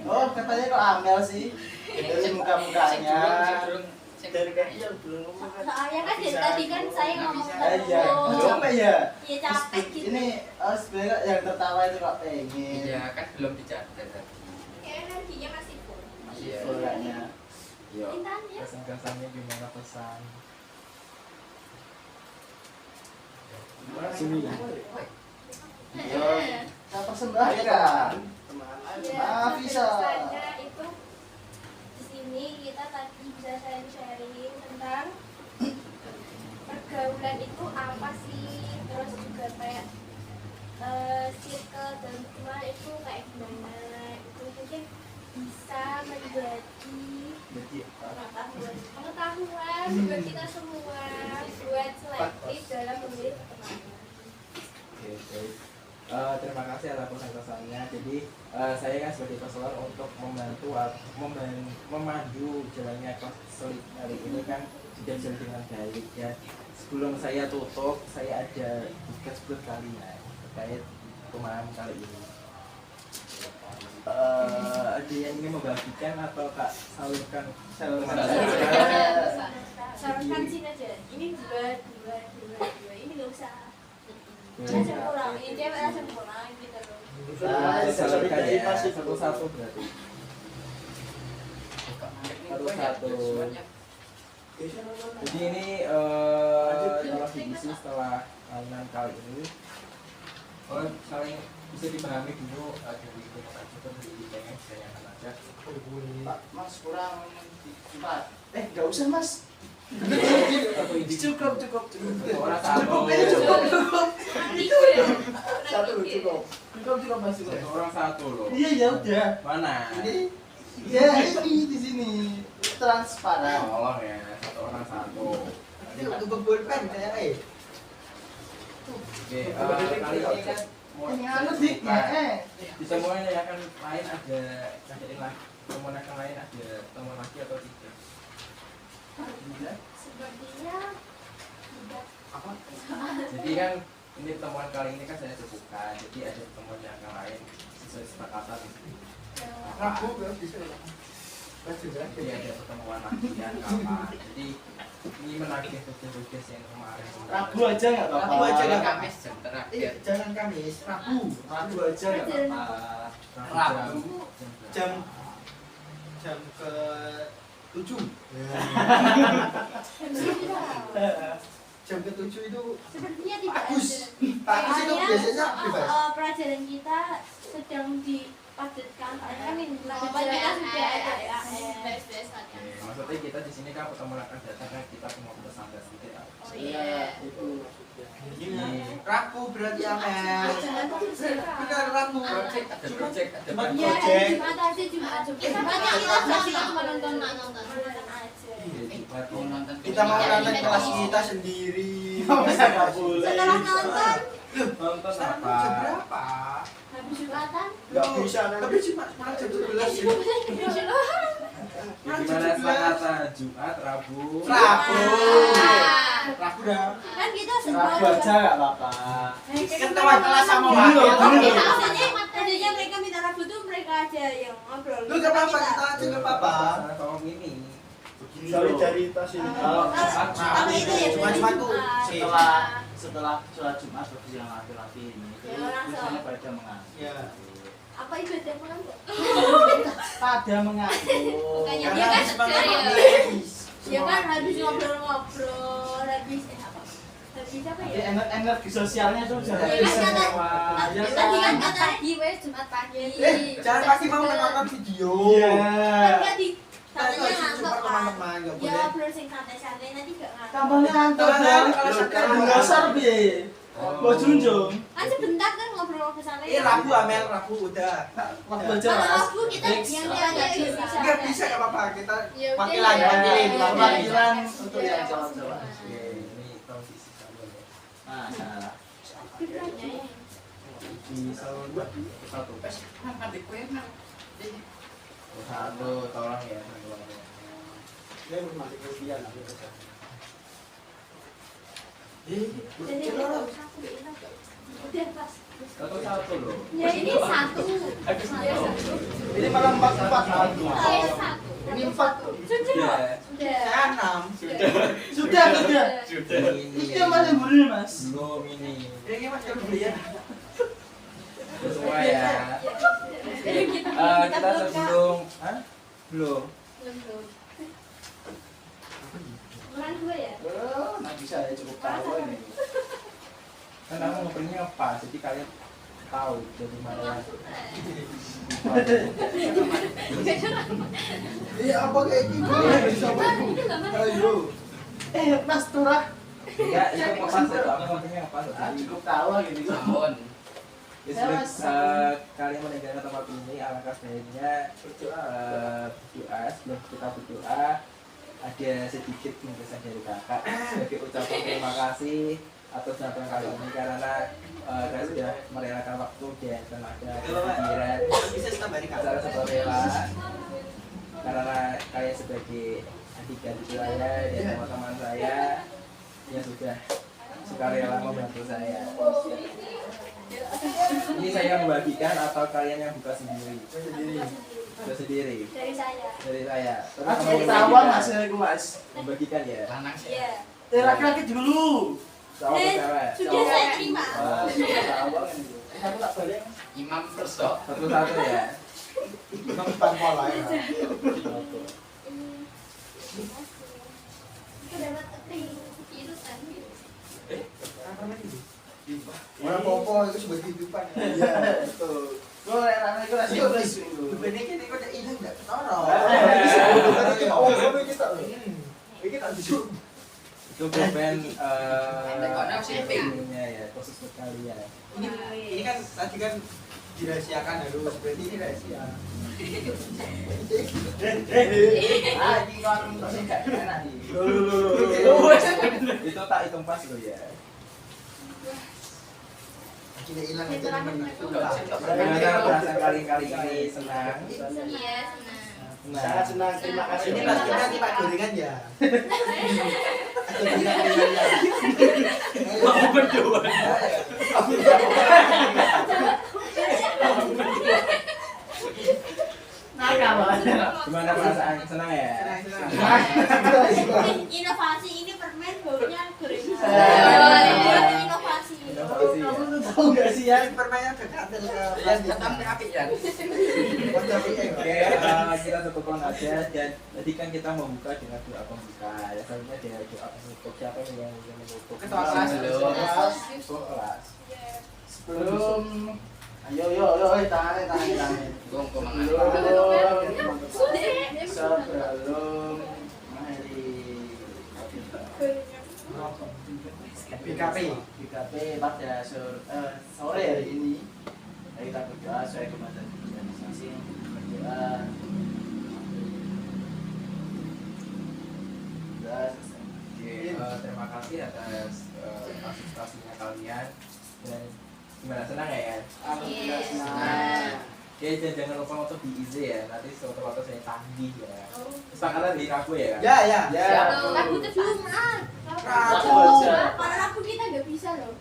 Oh, katanya kok Amel sih. Dari muka-mukanya. Dari kayaknya belum ngomong kan. Soalnya kan dari tadi kan saya ngomong Iya, terus. capek ya. Iya capek gitu. Ini sebenarnya yang tertawa itu kok pengen. Iya kan belum dicatat. Kayak energinya masih full. Masih full kayaknya. Yuk, Intan ya. kesan-kesannya gimana pesan? Sini. Iya. Saya persembahkan. Ya, bisa. kesannya itu di sini kita tadi bisa sharing-sharing tentang pergaulan itu apa sih, terus juga kayak circle dan teman itu kayak gimana, itu mungkin bisa menjadi Jadi pengetahuan buat kita semua, buat selektif dalam memilih pertemanan. Oke, baik. Terima kasih atas pesan-pesannya. Jadi saya kan sebagai konselor untuk membantu memandu jalannya konseling hari ini kan sudah jalan dengan baik ya. Sebelum saya tutup, saya ada tugas buat kalian terkait pemahaman kali ini. Ada yang ingin membagikan atau Kak salurkan? Sarankan sini aja. Ini dua. Ini nggak usah. Langsung pulang. Ini dia langsung pulang gitu loh. Salurkan ya, satu-satu berarti. Satu-satu. Jadi ini dalam divisi setelah mainan kali ini saling bisa dipahami dulu dari komentar kita dari pengen ditanyakan aja. Pak, Mas kurang 4. Enggak usah, Mas. Cukup. Orang satu. Cukup Mas. Orang satu loh. Iya ya udah. Mana? Ini ya ini di sini transparan. Tolong ya, satu orang satu. Untuk pulpen kayak Oke, kali ini kan Ini anu dik, disemuanya yang akan lain ada ngadain lagi, temuan akan lain ada temuan lagi atau tidak? Sepertinya tidak. Jadi kan ini pertemuan kali ini kan saya cukupkan, jadi ada pertemuan yang akan lain sesuai kesepakatan. Rabu bisa. Jadi ada pertemuan lagi yang kapan? Jadi ini menagih tugas-tugas yang kemarin. Rabu aja nggak apa-apa. Rabu aja nggak Kamis jam terakhir. Jangan Kamis, Rabu. Rabu aja nggak apa-apa. Rabu Jam ke 7. Jam ke 7 itu Sepertinya tidak bagus. ada. Bagus itu Soalnya, biasanya bebas. pelajaran kita sedang dipadatkan. Soalnya kan ini Pokoknya pelajaran kita sudah ada beres-beres lagi. Maksudnya kita di sini kan pertemuan akan datang kan kita semua pesan sedikit. Oh Iya, iya. itu maksudnya. Ini Rabu berarti Amel. Benar Rabu. Project ada project ada Jumat Iya, project. Jumat aja Jumat. Jumat kita cuma nonton Nonton aja. mau nonton Kita mau film. nonton kelas kita sendiri. Nggak boleh. Setelah nonton Nonton Sekarang apa? jam berapa? Habis Jumatan. Nggak bisa Tapi cuma malah jam 11. Gimana Selasa, Jumat, Rabu? Rabu. Ah. Rabu dah. Kan kita Rabu aja nggak apa-apa. Kan teman kelas sama Gini wakil. loh, gini loh. Maksudnya mereka minta Rabu tuh mereka aja yang ngobrol. Lu gak apa-apa, kita aja gak apa-apa. Kalau gini. solidaritas ini. Kalau Kalau itu ya Cuma tuh setelah sholat Jumat bagi yang laki-laki ini itu Ya, langsung. biasanya pada mengaku. Ya. apa ibadah pulang kok? Pada mengaku. Bukannya Karena dia kan habis makan serius. habis. Ya kan habis ngobrol-ngobrol, habis apa? Habis apa Tapi ya? energi sosialnya tuh jangan Ya, bisa kan, lewat. kan, Ya tadi kan Jumat pagi, wes Jumat pagi. Jangan pasti mau menonton video. Iya. Kan nggak di Tapi katanya harus ngantuk jumpa kan? teman-teman, nggak Ya boleh. ngobrol sing santai-santai nanti gak ngantuk. Kampanye ngantuk Kalau dong. santai Kalau dong. dasar bi. Mau junjung. Kan sebentar kan ngobrol santai. Rabu Amel, Rabu udah. Waktu aja Kalau mas. Rabu kita Fix. yang nggak bisa. Enggak bisa enggak apa-apa, kita Ya udah, pakai lagi, ya. pakilin. Ya, Panggilan ya. untuk Ya, yang jawab-jawab. Oke, ini posisi kalian ya. Masalah. Di satu. Satu, tolong ya. Dia mati kemudian aku bisa. Jadi udah pas. Satu loh. Ya ini satu. Ya, satu. Ini malah 4-4 satu. Saya satu. Ini 4. Sudah. Sudah. Sudah. Ini. Ini yang mana buru mas? Belum ini. Ini Mas kalau beli ya. Sesuai ya. Kita sebelum, hah? Belum. Bulan 2 ya? Nggak bisa ya cukup tahu ini. Kan aku ngobrolnya apa, jadi kalian tahu dari mana. Iya apa kayak gitu? Bisa Ayo. Mas Turah. Ya, itu ngepas itu, aku ngobrolnya ngepas. Jadi, Cukup tahu gitu. Tahun. sebelum kalian meninggalkan tempat ini, alangkah baiknya berdoa. Sebelum kita berdoa, ada sedikit bingkisan dari kakak sebagai ucapan terima kasih atas datang kali ini karena kalian sudah merelakan waktu dan tenaga dan pikiran Bisa tambah di secara sukarela karena kalian sebagai adik dan saya dan teman-teman saya yang sudah sukarela membantu saya. Ini saya membagikan atau kalian yang buka sendiri? Buka sendiri. Dari saya. Dari saya. Terus Aku kamu tahu membagikan. mas aku mas. Membagikan ya. Lanang sih. Iya. Laki-laki dulu. Cowok atau cewek? Sudah saya terima. Tahu ini. Aku tak balik. Imam Perso. Satu-satu ya. Memang tanpa lain. Oke. Itu dapat keping. Itu kan. Mana popo itu sebagai kehidupan. Iya, betul. Gue rame itu rasanya beres itu. Bener ini kok udah hilang enggak ketoro. Tadi kita ngomong kita. Ini tak bisa. Itu pulpen Tekono shipping. ininya ya, khusus buat kalian. Ini kan tadi kan dirahasiakan harus, berarti ini rahasia. Ah ini kalau masih nggak enak nih. Itu tak hitung pas loh ya. Kita hilang aja Itulah teman mereka. itu. Bagaimana perasaan kali ini senang? Iya, senang. Sangat senang, terima kasih. Ini pas kita kita gorengan ya. Atau tidak gorengan ya. Mau berdua. Gimana perasaan senang ya? Inovasi ini permen baunya gorengan. Inovasi. Inovasi ya. Kamu tuh tahu nggak sih ya? Permainan berkantil ke Yang tetap api ya. Oke, kita tutupan aja dan tadi kan kita membuka dengan doa pembuka. Ya selanjutnya ada doa penutup. Siapa yang menutup? Ketua kelas dulu. Ketua kelas. Sebelum ayo tangan Gong komangan. sebelum mengakhiri BKP. pada sore hari ini kita berdoa sesuai kemampuan kita masing-masing berdoa. Oke, terima kasih atas partisipasinya kalian dan Gimana, senang ya kan? Alhamdulillah Yes. senang. Oke, jangan lupa untuk diisi ya. Nanti suatu waktu saya tagih ya. Kesepakatan di Rabu ya kan? Ya, ya. Ya. Lagu Jumat. Rabu aja. Para aku kita nggak bisa loh.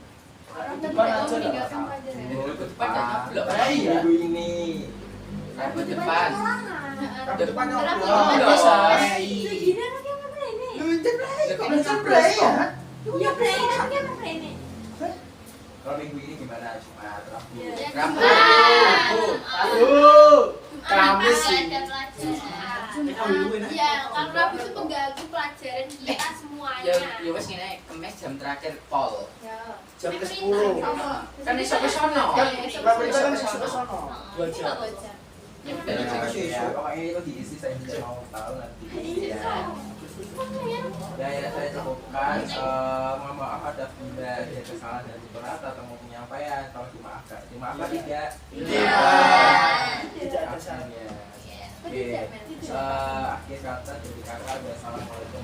Orang Depan tidak aja mau lah. meninggalkan pelajaran. Oh, Minggu depan ya nyoblok. Iya. Minggu ini. Minggu depan. Minggu depan Rabu nyoblok. Jumat. Bisa. Gini anaknya apa ini? Lu jeblay, kok Lebih lu jeblay ya? Ya play anaknya apa ini? Kalau minggu ini gimana? Jumat, Rabu. Ya. Rabu. Aduh. Kamis sih. ada pelajaran. Kita duluin aja. Iya, karena Rabu itu mengganggu pelajaran kita semuanya. Ya wes ngene, kemis jam terakhir pol. Ya. Jam ke 10. Kan iso ke sono. Kan Iya, Rabu itu kan iso iso ke sono. 2 jam. Ya Ya, udah jam ya, pokoknya itu diisi, saya tidak mau tahu nanti. Ya, ya saya cukupkan. Mohon maaf ada bila ada kesalahan dan berat atau mau penyampaian, kalau dimaafkan. Dimaafkan tidak? Iya. Tidak ada salah. Ya. Oke. Akhir kata dari kakak, wassalamualaikum.